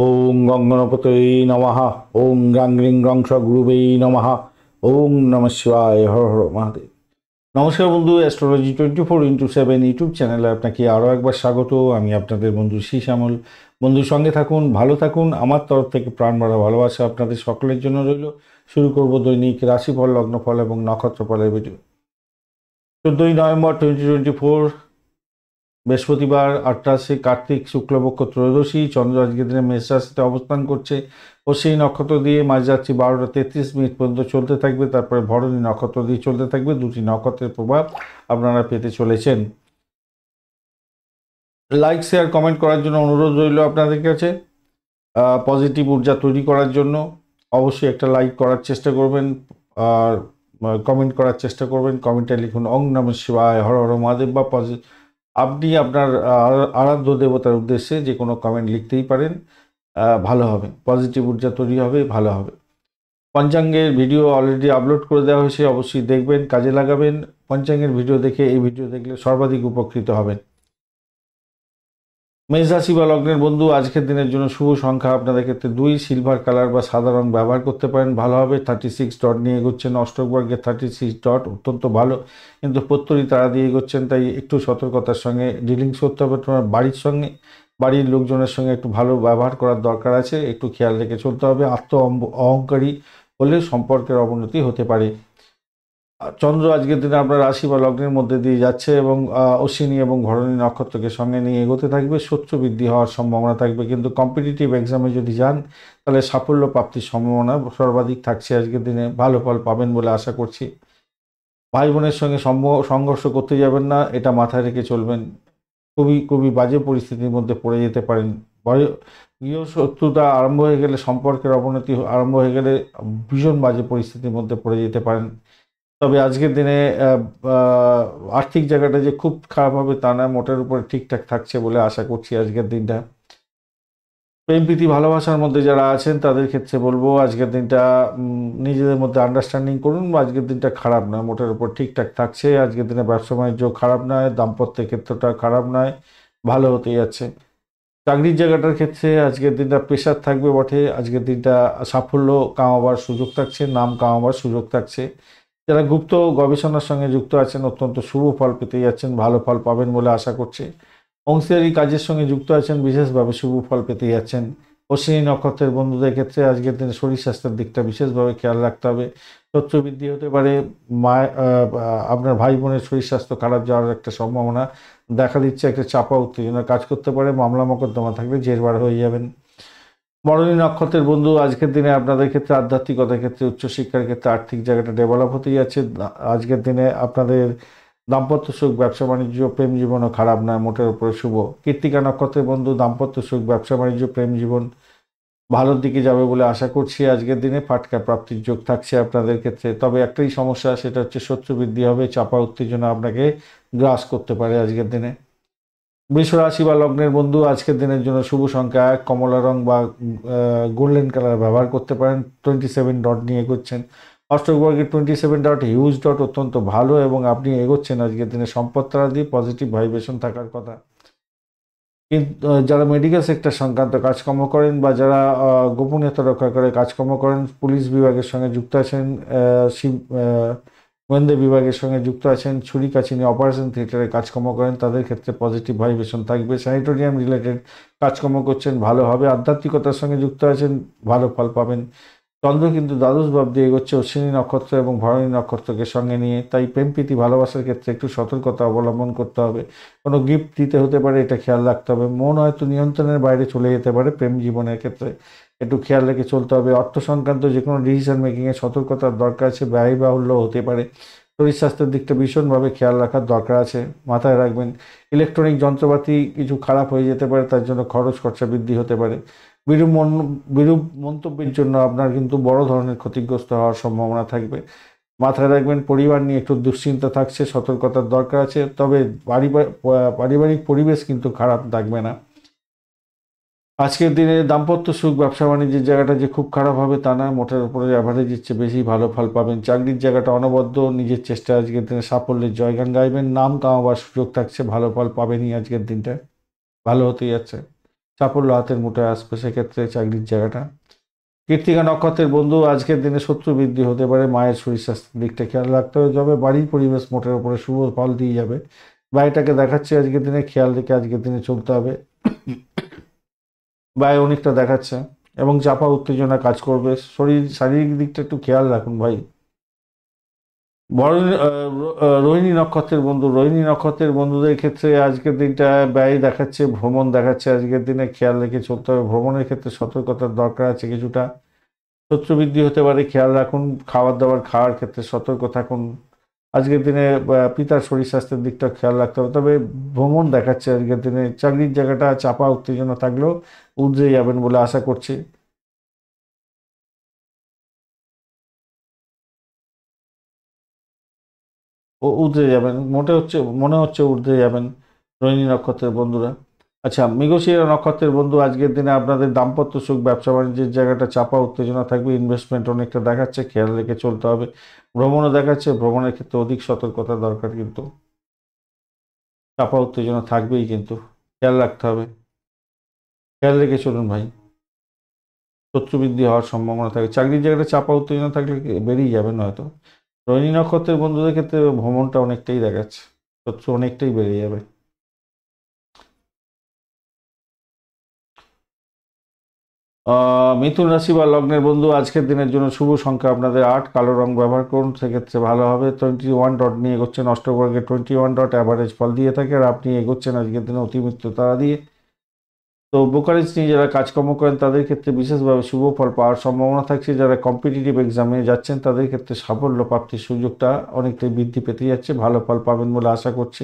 ওং গং গণপতয়ে নমঃ। ওং গ্রাং গ্রিং গ্রং স গুরুবে নমঃ। ওং নমঃ শিবায়। হর হর মহাদেব। নমস্কার বন্ধু, অ্যাস্ট্রোলজি 24x7 ইউটিউব চ্যানেলে আপনাকে আরও একবার স্বাগত। আমি আপনাদের বন্ধু শ্রী শ্যামল। বন্ধুর সঙ্গে থাকুন, ভালো থাকুন। আমার তরফ থেকে প্রাণ ভরা ভালোবাসা আপনাদের সকলের জন্য রইল। শুরু করব দৈনিক রাশিফল, লগ্নফল এবং নক্ষত্রফলের ভিডিও। 14ই নভেম্বর 2024, বৃহস্পতিবার, 8 কার্তিক, শুক্লপক্ষ ত্রয়োদশী। চন্দ্র আজকের দিনে মেষ রাশিতে অবস্থান করছে ও সেই নক্ষত্র দিয়ে মাঝরাত্রি 12টা 33 মিনিট পর্যন্ত চলতে থাকবে। তারপরে ভরণী নক্ষত্র দিয়ে চলতে থাকবে। দুটি নক্ষত্রের প্রভাব আপনারা পেতে চলেছেন। লাইক, শেয়ার, কমেন্ট করার জন্য অনুরোধ রইল আপনাদের কাছে। পজিটিভ ঊর্জা তৈরি করার জন্য অবশ্যই একটা লাইক করার চেষ্টা করবেন আর কমেন্ট করার চেষ্টা করবেন। কমেন্টে লিখুন ওং নমঃ শিবায়, হর হর মহাদেব বা আপনি আপনার আরাধ্য দেবতার উদ্দেশ্যে যে কোনো কমেন্ট লিখতেই পারেন। ভালো হবে, পজিটিভ ঊর্জা তৈরি হবে, ভালো হবে। পঞ্চাঙ্গের ভিডিও অলরেডি আপলোড করে দেওয়া হয়েছে, অবশ্যই দেখবেন, কাজে লাগাবেন। পঞ্চাঙ্গের ভিডিও দেখে এই ভিডিও দেখলে সর্বাধিক উপকৃত হবেন। মেষ রাশি বা লগ্নের বন্ধু, আজকের দিনের জন্য শুভ সংখ্যা আপনাদের ক্ষেত্রে 2, সিলভার কালার বা সাদা রং ব্যবহার করতে পারেন, ভালো হবে। 36 ডট নিয়ে এগোচ্ছেন, অষ্টক বর্গের 36 ডট অত্যন্ত ভালো, কিন্তু প্রত্যরী তারা দিয়ে এগোচ্ছেন, তাই একটু সতর্কতার সঙ্গে ডিলিংস করতে হবে। তোমার বাড়ির সঙ্গে, বাড়ির লোকজনের সঙ্গে একটু ভালো ব্যবহার করার দরকার আছে, একটু খেয়াল রেখে চলতে হবে। অহংকারী হলে সম্পর্কের অবনতি হতে পারে। চন্দ্র আজকের দিনে আপনার রাশি বা লগ্নের মধ্যে দিয়ে যাচ্ছে এবং অশ্বিনী এবং ভরণী নক্ষত্রকে সঙ্গে নিয়ে এগোতে থাকবে। শত্রু বৃদ্ধি হওয়ার সম্ভাবনা থাকবে, কিন্তু কম্পিটিটিভ এক্সামে যদি যান তাহলে সাফল্য প্রাপ্তির সম্ভাবনা সর্বাধিক থাকছে। আজকের দিনে ভালো ফল পাবেন বলে আশা করছি। ভাই বোনের সঙ্গে সংঘর্ষ করতে যাবেন না, এটা মাথায় রেখে চলবেন। খুবই খুবই বাজে পরিস্থিতির মধ্যে পড়ে যেতে পারেন। গৃহশত্রুতা আরম্ভ হয়ে গেলে, সম্পর্কের অবনতি আরম্ভ হয়ে গেলে ভীষণ বাজে পরিস্থিতির মধ্যে পড়ে যেতে পারেন। তবে আজকের দিনে আর্থিক জায়গাটা যে খুব খারাপ হবে তা না, মোটের উপরে ঠিকঠাক থাকছে বলে আশা করছি আজকের দিনটা। প্রেম প্রীতি ভালোবাসার মধ্যে যারা আছেন তাদের ক্ষেত্রে বলবো আজকের দিনটা নিজেদের মধ্যে আন্ডারস্ট্যান্ডিং করুন। আজকের দিনটা খারাপ নয়, মোটের উপর ঠিকঠাক থাকছে। আজকের দিনে ব্যবসা বাণিজ্য খারাপ নয়, দাম্পত্যের ক্ষেত্রটা খারাপ নয়, ভালো হতে যাচ্ছে। চাকরির জায়গাটার ক্ষেত্রে আজকের দিনটা প্রেশার থাকবে বটে। আজকের দিনটা সাফল্য কামাবার সুযোগ থাকছে, নাম কামাবার সুযোগ থাকছে। যারা গুপ্ত গবেষণার সঙ্গে যুক্ত আছেন অত্যন্ত শুভ ফল পেতে যাচ্ছেন, ভালো ফল পাবেন বলে আশা করছি। অংশীদারি কাজের সঙ্গে যুক্ত আছেন, বিশেষভাবে শুভ ফল পেতে যাচ্ছেন। অশ্বিনী নক্ষত্রের বন্ধুদের ক্ষেত্রে আজকের দিনে শরীর স্বাস্থ্যের দিকটা বিশেষভাবে খেয়াল রাখতে হবে। শত্রু বৃদ্ধি হতে পারে, আপনার ভাই বোনের শরীর স্বাস্থ্য খারাপ যাওয়ার একটা সম্ভাবনা দেখা দিচ্ছে। একটা চাপা উত্তেজনা কাজ করতে পারে, মামলা মোকদ্দমা থাকলে জেরবার হয়ে যাবেন। ভরণী নক্ষত্রের বন্ধু, আজকের দিনে আপনাদের ক্ষেত্রে আধ্যাত্মিকতার ক্ষেত্রে, উচ্চশিক্ষার ক্ষেত্রে আর্থিক জায়গাটা ডেভেলপ হতে যাচ্ছে। আজকের দিনে আপনাদের দাম্পত্য সুখ, ব্যবসা বাণিজ্য, প্রেম জীবনও খারাপ নয়, মোটের উপরে শুভ। কৃত্তিকা নক্ষত্রের বন্ধু, দাম্পত্য সুখ, ব্যবসা বাণিজ্য, প্রেম জীবন ভালোর দিকে যাবে বলে আশা করছি। আজকের দিনে ফাটকা প্রাপ্তির যোগ থাকছে আপনাদের ক্ষেত্রে। তবে একটাই সমস্যা, সেটা হচ্ছে শত্রু বৃদ্ধি হবে, চাপা উত্তেজনা আপনাকে গ্রাস করতে পারে আজকের দিনে। বৃষ রাশি বা লগ্নের বন্ধু, আজকের দিনের জন্য শুভ সংখ্যা 1, কমলা রং বা গোল্ডেন কালার ব্যবহার করতে পারেন। 27 ডট নিয়ে এগোচ্ছেন, অষ্টক বর্গের 27 ডট হিউজ ডট, অত্যন্ত ভালো, এবং আপনি এগোচ্ছেন আজকের দিনে সম্পদ তারা দিয়ে, পজিটিভ ভাইব্রেশন থাকার কথা। কিন্তু যারা মেডিকেল সেক্টর সংক্রান্ত কাজকর্ম করেন বা যারা গোপনীয়তা রক্ষা করে কাজকর্ম করেন, পুলিশ বিভাগের সঙ্গে যুক্ত আছেন, গোয়েন্দা বিভাগের সঙ্গে যুক্ত আছেন, ছুরি কাছি নিয়ে অপারেশন থিয়েটারে কাজকর্ম করেন, তাদের ক্ষেত্রে পজিটিভ ভাইব্রেশন থাকবে। স্যানিটোরিয়াম রিলেটেড কাজকর্ম করছেন, ভালো হবে। আধ্যাত্মিকতার সঙ্গে যুক্ত আছেন, ভালো ফল পাবেন। চন্দ্র কিন্তু দ্বাদশ ভাব দিয়ে এগোচ্ছে অশ্বিনী নক্ষত্র এবং ভরণী নক্ষত্রকে সঙ্গে নিয়ে, তাই প্রেম প্রীতি ভালোবাসার ক্ষেত্রে একটু সতর্কতা অবলম্বন করতে হবে। কোনো গিফট দিতে হতে পারে, এটা খেয়াল রাখতে হবে। মন হয়তো নিয়ন্ত্রণের বাইরে চলে যেতে পারে, প্রেম জীবনের ক্ষেত্রে একটু খেয়াল রেখে চলতে হবে। অর্থ সংক্রান্ত যে কোনো ডিসিশন মেকিংয়ে সতর্কতার দরকার আছে, ব্যয়বাহুল্য হতে পারে। শরীর স্বাস্থ্যের দিকটা ভীষণভাবে খেয়াল রাখার দরকার আছে, মাথায় রাখবেন। ইলেকট্রনিক যন্ত্রপাতি কিছু খারাপ হয়ে যেতে পারে, তার জন্য খরচ খরচা বৃদ্ধি হতে পারে। বিরূপ মন্তব্যের জন্য আপনার কিন্তু বড় ধরনের ক্ষতিগ্রস্ত হওয়ার সম্ভাবনা থাকবে, মাথায় রাখবেন। পরিবার নিয়ে একটু দুশ্চিন্তা থাকছে, সতর্কতার দরকার আছে। তবে পারিবারিক পরিবেশ কিন্তু খারাপ থাকবে না। আজকের দিনে দাম্পত্য সুখ, ব্যবসা বাণিজ্যের জায়গাটা যে খুব খারাপ হবে তা নয়, মোটের উপরে অ্যাভারেজের চেয়ে বেশি ভালো ফল পাবেন। চাকরির জায়গাটা অনবদ্য, নিজের চেষ্টায় আজকের দিনে সাফল্যের জয়গান গাইবেন, নাম কামাবার সুযোগ থাকছে, ভালো ফল পাবেনই আজকের দিনটা, ভালো হতে যাচ্ছে। সাফল্য হাতের মুঠোয় আসবে সেক্ষেত্রে চাকরির জায়গাটা। কৃত্তিকা নক্ষত্রের বন্ধু আজকের দিনে শত্রু বৃদ্ধি হতে পারে, মায়ের শরীর স্বাস্থ্যের দিকটা খেয়াল রাখতে হবে, তবে বাড়ির পরিবেশ মোটের উপরে শুভ ফল দিয়ে যাবে। বাড়িটাকে দেখাচ্ছে আজকের দিনে, খেয়াল রেখে আজকের দিনে চলতে হবে। ব্যয় অনেকটা দেখাচ্ছে এবং চাপা উত্তেজনা কাজ করবে, শারীরিক দিকটা একটু খেয়াল রাখুন ভাই। রোহিণী নক্ষত্রের বন্ধু, রোহিণী নক্ষত্রের বন্ধুদের ক্ষেত্রে আজকের দিনটা ব্যয় দেখাচ্ছে, ভ্রমণ দেখাচ্ছে, আজকের দিনে খেয়াল রেখে চলতে হবে। ভ্রমণের ক্ষেত্রে সতর্কতার দরকার আছে কিছুটা, শত্রু বৃদ্ধি হতে পারে, খেয়াল রাখুন। খাবার দাবার খাওয়ার ক্ষেত্রে সতর্ক থাকুন। আজকের দিনে পিতার শরীর স্বাস্থ্যের দিকটা খেয়াল রাখতে হবে, তবে ভ্রমণ দেখাচ্ছে আজকের দিনে। চাকরির জায়গাটা চাপা উত্তেজনা থাকলেও উর্জে যাবেন বলে আশা করছি। উর্ধে যাবেন মনে হচ্ছে উর্ধে যাবেন রোহিণী নক্ষত্রের বন্ধুরা। আচ্ছা, মৃগশিরা নক্ষত্রের বন্ধু আজকের দিনে আপনাদের দাম্পত্য সুখ, ব্যবসা বাণিজ্যের জায়গাটা চাপা উত্তেজনা থাকবে, ইনভেস্টমেন্ট অনেকটা দেখাচ্ছে, খেয়াল রেখে চলতে হবে। ভ্রমণও দেখাচ্ছে, ভ্রমণের ক্ষেত্রে অধিক সতর্কতা দরকার, কিন্তু চাপা উত্তেজনা থাকবেই, কিন্তু খেয়াল রাখতে হবে। খেয়াল রেখে চলুন ভাই, শত্রু বৃদ্ধি হওয়ার সম্ভাবনা থাকে। চাকরির জায়গাটা চাপা উত্তেজনা থাকলে বেরিয়ে যাবেন হয়তো। রোহিণী নক্ষত্রের বন্ধুদের ক্ষেত্রে ভ্রমণটা অনেকটাই দেখাচ্ছে, শত্রু অনেকটাই বেড়ে যাবে। মিথুন রাশি বা লগ্নের বন্ধু আজকের দিনের জন্য শুভ সংখ্যা আপনাদের 8, কালো রং ব্যবহার করুন, সেক্ষেত্রে ভালো হবে। 21 ডট নিয়ে এগোচ্ছেন, অষ্টবর্গে 21 ডট অ্যাভারেজ ফল দিয়ে থাকে, আর আপনি এগোচ্ছেন আজকের দিনে অতিমিত্র তারা দিয়ে। তো ব্রোকারেজ নিয়ে যারা কাজকর্ম করেন তাদের ক্ষেত্রে বিশেষভাবে শুভ ফল পাওয়ার সম্ভাবনা থাকছে। যারা কম্পিটিটিভ এক্সামে যাচ্ছেন তাদের ক্ষেত্রে সাফল্য প্রাপ্তির সুযোগটা অনেকটাই বৃদ্ধি পেতে যাচ্ছে, ভালো ফল পাবেন বলে আশা করছি।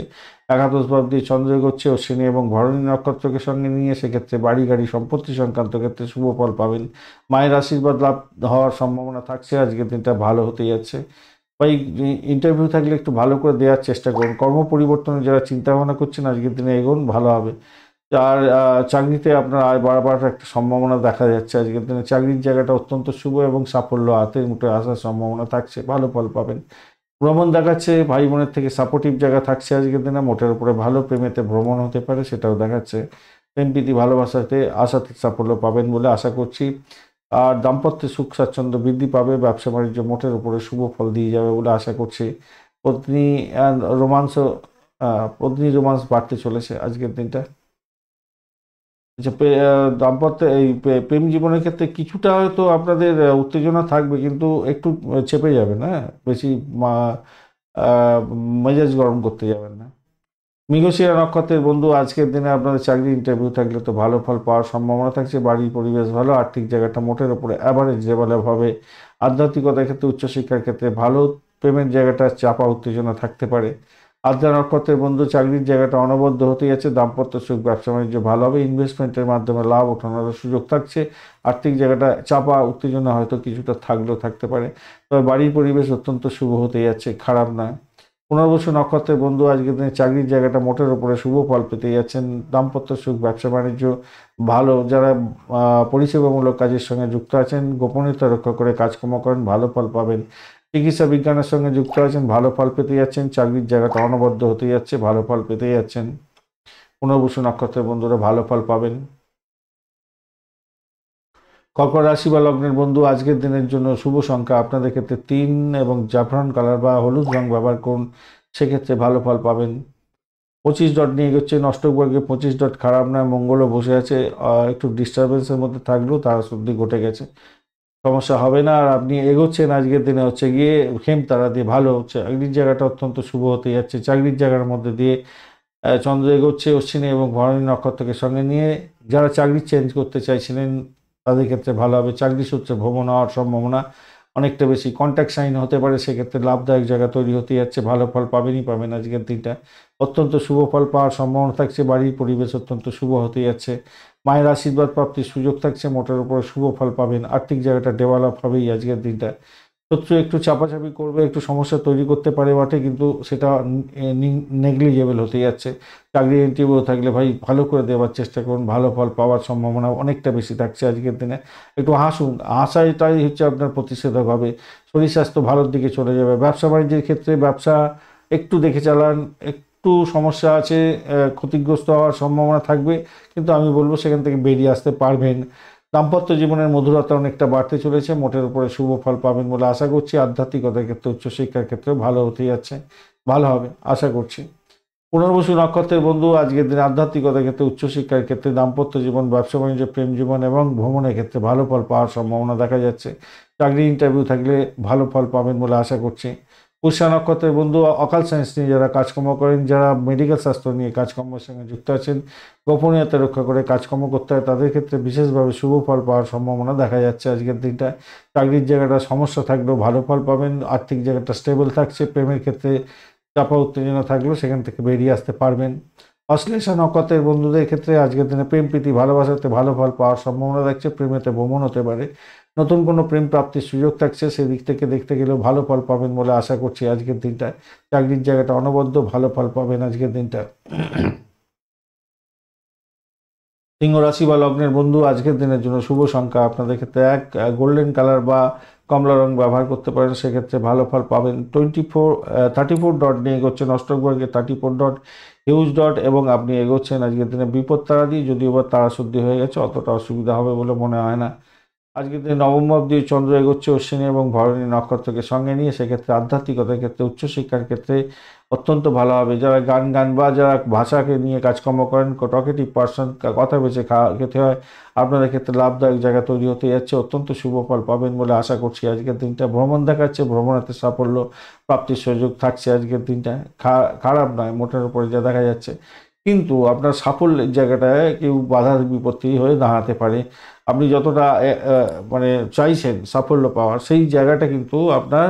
একাদশ ভাব দিয়ে চন্দ্র এগোচ্ছে অশ্বিনী এবং ভরণী নক্ষত্রকে সঙ্গে নিয়ে, সেক্ষেত্রে বাড়ি গাড়ি সম্পত্তি সংক্রান্ত ক্ষেত্রে শুভ ফল পাবেন। মায়ের আশীর্বাদ লাভ হওয়ার সম্ভাবনা থাকছে, আজকের দিনটা ভালো হতে যাচ্ছে। ভাই, ইন্টারভিউ থাকলে একটু ভালো করে দেওয়ার চেষ্টা করুন। কর্ম পরিবর্তনে যারা চিন্তা ভাবনা করছেন আজকের দিনে এগোন, ভালো হবে। আর চাকরিতে আপনার আয় বাড়াবার একটা সম্ভাবনা দেখা যাচ্ছে আজকের দিনে। চাকরির জায়গাটা অত্যন্ত শুভ এবং সাফল্য হাতের মুঠোয় আসার সম্ভাবনা থাকছে, ভালো ফল পাবেন। ভ্রমণ দেখাচ্ছে, ভাই বোনের থেকে সাপোর্টিভ জায়গা থাকছে আজকের দিনে। মোটের উপরে ভালো, প্রেমেতে ভ্রমণ হতে পারে সেটাও দেখাচ্ছে। প্রেম প্রীতি ভালোবাসাতে আশাতে সাফল্য পাবেন বলে আশা করছি। আর দাম্পত্যে সুখ স্বাচ্ছন্দ্য বৃদ্ধি পাবে, ব্যবসা বাণিজ্য মোটের উপরে শুভ ফল দিয়ে যাবে বলে আশা করছি। পত্নী রোমান্সও পত্নী রোমান্স বাড়তে চলেছে আজকের দিনটা। আচ্ছা, দাম্পত্য এই প্রেম জীবনের ক্ষেত্রে কিছুটা হয়তো আপনাদের উত্তেজনা থাকবে, কিন্তু একটু চেপে যাবেন, হ্যাঁ, বেশি আহ, মেজাজ গরম করতে যাবেন না। মৃগশিরা নক্ষত্রের বন্ধু আজকের দিনে আপনাদের চাকরি ইন্টারভিউ থাকলে তো ভালো ফল পাওয়ার সম্ভাবনা থাকছে। বাড়ির পরিবেশ ভালো, আর্থিক জায়গাটা মোটের উপরে অ্যাভারেজ লেভেলে হবে। আধ্যাত্মিকতার ক্ষেত্রে, উচ্চশিক্ষার ক্ষেত্রে ভালো, প্রেমের জায়গাটা চাপা উত্তেজনা থাকতে পারে। আদ্রা নক্ষত্রের বন্ধু চাকরির জায়গাটা অনবদ্য হতে যাচ্ছে, দাম্পত্য সুখ, ব্যবসা বাণিজ্য ভালো হবে, ইনভেস্টমেন্টের মাধ্যমে লাভ ওঠানোর সুযোগ থাকছে। আর্থিক জায়গাটা চাপা উত্তেজনা হয়তো কিছুটা থাকলেও থাকতে পারে, তবে বাড়ির পরিবেশ অত্যন্ত শুভ হতে যাচ্ছে, খারাপ না। পুনর্বসু নক্ষত্রের বন্ধু আজকের দিনে চাকরির জায়গাটা মোটের উপরে শুভ ফল পেতে যাচ্ছেন, দাম্পত্য সুখ, ব্যবসা বাণিজ্য ভালো। যারা পরিষেবামূলক কাজের সঙ্গে যুক্ত আছেন, গোপনীয়তা রক্ষা করে কাজকর্ম করেন, ভালো ফল পাবেন। চিকিৎসা বিজ্ঞানের সঙ্গে যুক্ত আছেন, ভালো ফল পেতে যাচ্ছেন। চাকরির জায়গাটা অনবদ্য হতে যাচ্ছে, ভালো ফল পেতে যাচ্ছেন। পুনর্বসু নক্ষত্রের বন্ধুরা ভালো ফল পাবেন। কর্কট রাশি বা লগ্নের বন্ধু আজকের দিনের জন্য শুভ সংখ্যা আপনাদের ক্ষেত্রে 3 এবং জাফরান কালার বা হলুদ রং ব্যবহার করুন, সেক্ষেত্রে ভালো ফল পাবেন। 25 ডট নিয়ে এগোচ্ছেন, অষ্টকবর্গে 25 ডট খারাপ নয়, মঙ্গলও বসে আছে, একটু ডিস্টারবেন্সের মধ্যে থাকলেও তার শুদ্ধি ঘটে গেছে, সমস্যা হবে না। আর আপনি এগোচ্ছেন আজকের দিনে হচ্ছে গিয়ে খেম তারা দিয়ে, ভালো হচ্ছে। চাকরির জায়গাটা অত্যন্ত শুভ হতে যাচ্ছে, চাকরির জায়গার মধ্যে দিয়ে চন্দ্র এগোচ্ছে অশ্বিনী এবং ভরণী নক্ষত্রকে সঙ্গে নিয়ে। যারা চাকরি চেঞ্জ করতে চাইছিলেন তাদের ক্ষেত্রে ভালো হবে। চাকরি সূত্রে ভ্রমণ হওয়ার সম্ভাবনা অনেকটা বেশি, কন্ট্যাক্ট সাইন হতে পারে, সেক্ষেত্রে লাভদায়ক জায়গা তৈরি হতে যাচ্ছে, ভালো ফল পাবেনই পাবেন আজকের দিনটা। অত্যন্ত শুভ ফল পাওয়ার সম্ভাবনা থাকছে, বাড়ির পরিবেশ অত্যন্ত শুভ হতে যাচ্ছে। মায়ের আশীর্বাদ প্রাপ্তির সুযোগ থাকছে, মোটের উপরে শুভ ফল পাবেন। আর্থিক জায়গাটা ডেভেলপ হবেই আজকের দিনটা। শত্রু একটু চাপাচাপি করবে, একটু সমস্যা তৈরি করতে পারে বটে, কিন্তু সেটা নেগলিজেবল হতে যাচ্ছে। চাকরি ইন্টারভিউ থাকলে ভাই ভালো করে দেওয়ার চেষ্টা করুন, ভালো ফল পাওয়ার সম্ভাবনা অনেকটা বেশি থাকছে আজকের দিনে। একটু হাসুন, হাসাটাই হচ্ছে আপনার প্রতিষেধক হবে। শরীর স্বাস্থ্য ভালোর দিকে চলে যাবে। ব্যবসা বাণিজ্যের ক্ষেত্রে ব্যবসা একটু দেখে চালান, একটু সমস্যা আছে, ক্ষতিগ্রস্ত হওয়ার সম্ভাবনা থাকবে, কিন্তু আমি বলবো সেখান থেকে বেরিয়ে আসতে পারবেন। দাম্পত্য জীবনের মধুরতা অনেকটা বাড়তে চলেছে, মোটের উপরে শুভ ফল পাবেন বলে আশা করছি। আধ্যাত্মিকতার ক্ষেত্রে, উচ্চশিক্ষার ক্ষেত্রে ভালো হতে যাচ্ছে, ভালো হবে আশা করছি। পুনর্বসু নক্ষত্রের বন্ধু আজকের দিনে আধ্যাত্মিকতার ক্ষেত্রে, উচ্চশিক্ষার ক্ষেত্রে, দাম্পত্য জীবন, ব্যবসা বাণিজ্য, প্রেম জীবন এবং ভ্রমণের ক্ষেত্রে ভালো ফল পাওয়ার সম্ভাবনা দেখা যাচ্ছে। চাকরি ইন্টারভিউ থাকলে ভালো ফল পাবেন বলে আশা করছি। পুষ্যা নক্ষত্রের বন্ধু অকাল সায়েন্স নিয়ে যারা কাজকর্ম করেন, যারা মেডিকেল শাস্ত্র নিয়ে কাজকর্মের সঙ্গে যুক্ত আছেন, গোপনীয়তা রক্ষা করে কাজকর্ম করতে হয়, তাদের ক্ষেত্রে বিশেষভাবে শুভ ফল পাওয়ার সম্ভাবনা দেখা যাচ্ছে আজকের দিনটা। চাকরির জায়গাটা সমস্যা থাকলেও ভালো ফল পাবেন, আর্থিক জায়গাটা স্টেবল থাকছে, প্রেমের ক্ষেত্রে চাপা উত্তেজনা থাকলেও সেখান থেকে বেরিয়ে আসতে পারবেন। অশ্লেষা নক্ষত্রের বন্ধুদের ক্ষেত্রে আজকের দিনে প্রেম প্রীতি ভালোবাসাতে ভালো ফল পাওয়ার সম্ভাবনা থাকছে, প্রেমেতে ভ্রমণ হতে পারে, নতুন কোনো প্রেম প্রাপ্তির সুযোগ থাকছে, সেদিক থেকে দেখতে গেলেও ভালো ফল পাবেন বলে আশা করছি আজকের দিনটায়। চাকরির জায়গাটা অনবদ্য ভালো ফল পাবেন আজকের দিনটা। সিংহ রাশি বা লগ্নের বন্ধু আজকের দিনের জন্য শুভ সংখ্যা আপনাদের ক্ষেত্রে এক, গোল্ডেন কালার বা কমলা রং ব্যবহার করতে পারেন, সেক্ষেত্রে ভালো ফল পাবেন। 34 ডট নিয়ে এগোচ্ছেন অষ্টক বর্গে, 34 ডট হিউজ ডট, এবং আপনি এগোচ্ছেন আজকের দিনে বিপদ তারা দিয়ে, যদিও বা তারা শুদ্ধি হয়ে গেছে, অতটা অসুবিধা হবে বলে মনে হয় না। আজকের দিনে নবম ভাব দিয়ে চন্দ্র এগোচ্ছে অশ্বিনী এবং ভরণী নক্ষত্রকে সঙ্গে নিয়ে, সেক্ষেত্রে আধ্যাত্মিকতার ক্ষেত্রে, উচ্চশিক্ষার ক্ষেত্রে অত্যন্ত ভালো হবে। যারা গান বা যারা ভাষাকে নিয়ে কাজকর্ম করেন, টকেটিভ পার্সন, কথা বেছে খেতে হয়, আপনাদের ক্ষেত্রে লাভদায়ক জায়গা তৈরি হতে যাচ্ছে, অত্যন্ত শুভ ফল পাবেন বলে আশা করছি আজকের দিনটা। ভ্রমণ দেখাচ্ছে, ভ্রমণেতে সাফল্য প্রাপ্তির সুযোগ থাকছে আজকের দিনটা, খারাপ নয় মোটের উপরে যা দেখা যাচ্ছে। কিন্তু আপনার সাফল্যের জায়গাটায় কেউ বাধা বিপত্তি হয়ে দাঁড়াতে পারে। আপনি যতটা মানে চাইছেন সাফল্য পাওয়ার, সেই জায়গাটা কিন্তু আপনার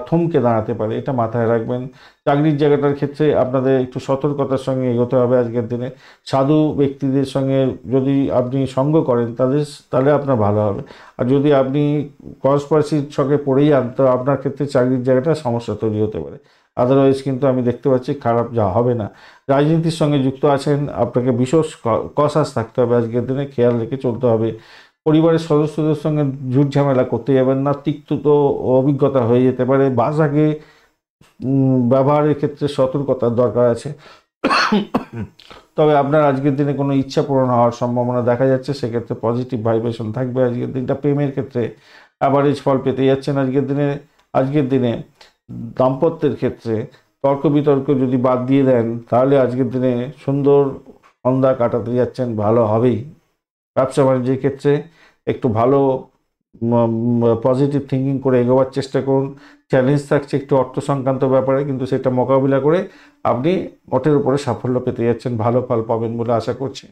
থমকে দাঁড়াতে পারে, এটা মাথায় রাখবেন। চাকরির জায়গাটার ক্ষেত্রে আপনাদের একটু সতর্কতার সঙ্গে এগোতে হবে আজকের দিনে। সাধু ব্যক্তিদের সঙ্গে যদি আপনি সঙ্গ করেন তাহলে আপনার ভালো হবে। আর যদি আপনি কনস্পিরেসির ছকে পড়েই যান, তো আপনার ক্ষেত্রে চাকরির জায়গাটা সমস্যা তৈরি হতে পারে। আদারওয়াইজ কিন্তু আমি দেখতে পাচ্ছি খারাপ যা হবে না। রাজনীতির সঙ্গে যুক্ত আছেন, আপনাকে বিশেষ কসাস থাকতে হবে আজকের দিনে, খেয়াল রেখে চলতে হবে। পরিবারের সদস্যদের সঙ্গে ঝুট ঝামেলা করতে যাবেন না, তিক্ত অভিজ্ঞতা হয়ে যেতে পারে। ভাষাকে ব্যবহারের ক্ষেত্রে সতর্কতার দরকার আছে। তবে আপনার আজকের দিনে কোনো ইচ্ছা পূরণ হওয়ার সম্ভাবনা দেখা যাচ্ছে, সেক্ষেত্রে পজিটিভ ভাইব্রেশন থাকবে আজকের দিনটা। প্রেমের ক্ষেত্রে অ্যাভারেজ ফল পেতে যাচ্ছেন আজকের দিনে। দাম্পত্যের ক্ষেত্রে তর্ক বিতর্ক যদি বাদ দিয়ে দেন, তাহলে আজকের দিনে সুন্দর সন্ধ্যা কাটাতে যাচ্ছেন, ভালো হবেই। ব্যবসা বাণিজ্যের ক্ষেত্রে একটু ভালো পজিটিভ থিঙ্কিং করে এগোবার চেষ্টা করুন। চ্যালেঞ্জ থাকছে একটু অর্থ সংক্রান্ত ব্যাপারে, কিন্তু সেটা মোকাবিলা করে আপনি মোটের উপরে সাফল্য পেতে যাচ্ছেন, ভালো ফল পাবেন বলে আশা করছি।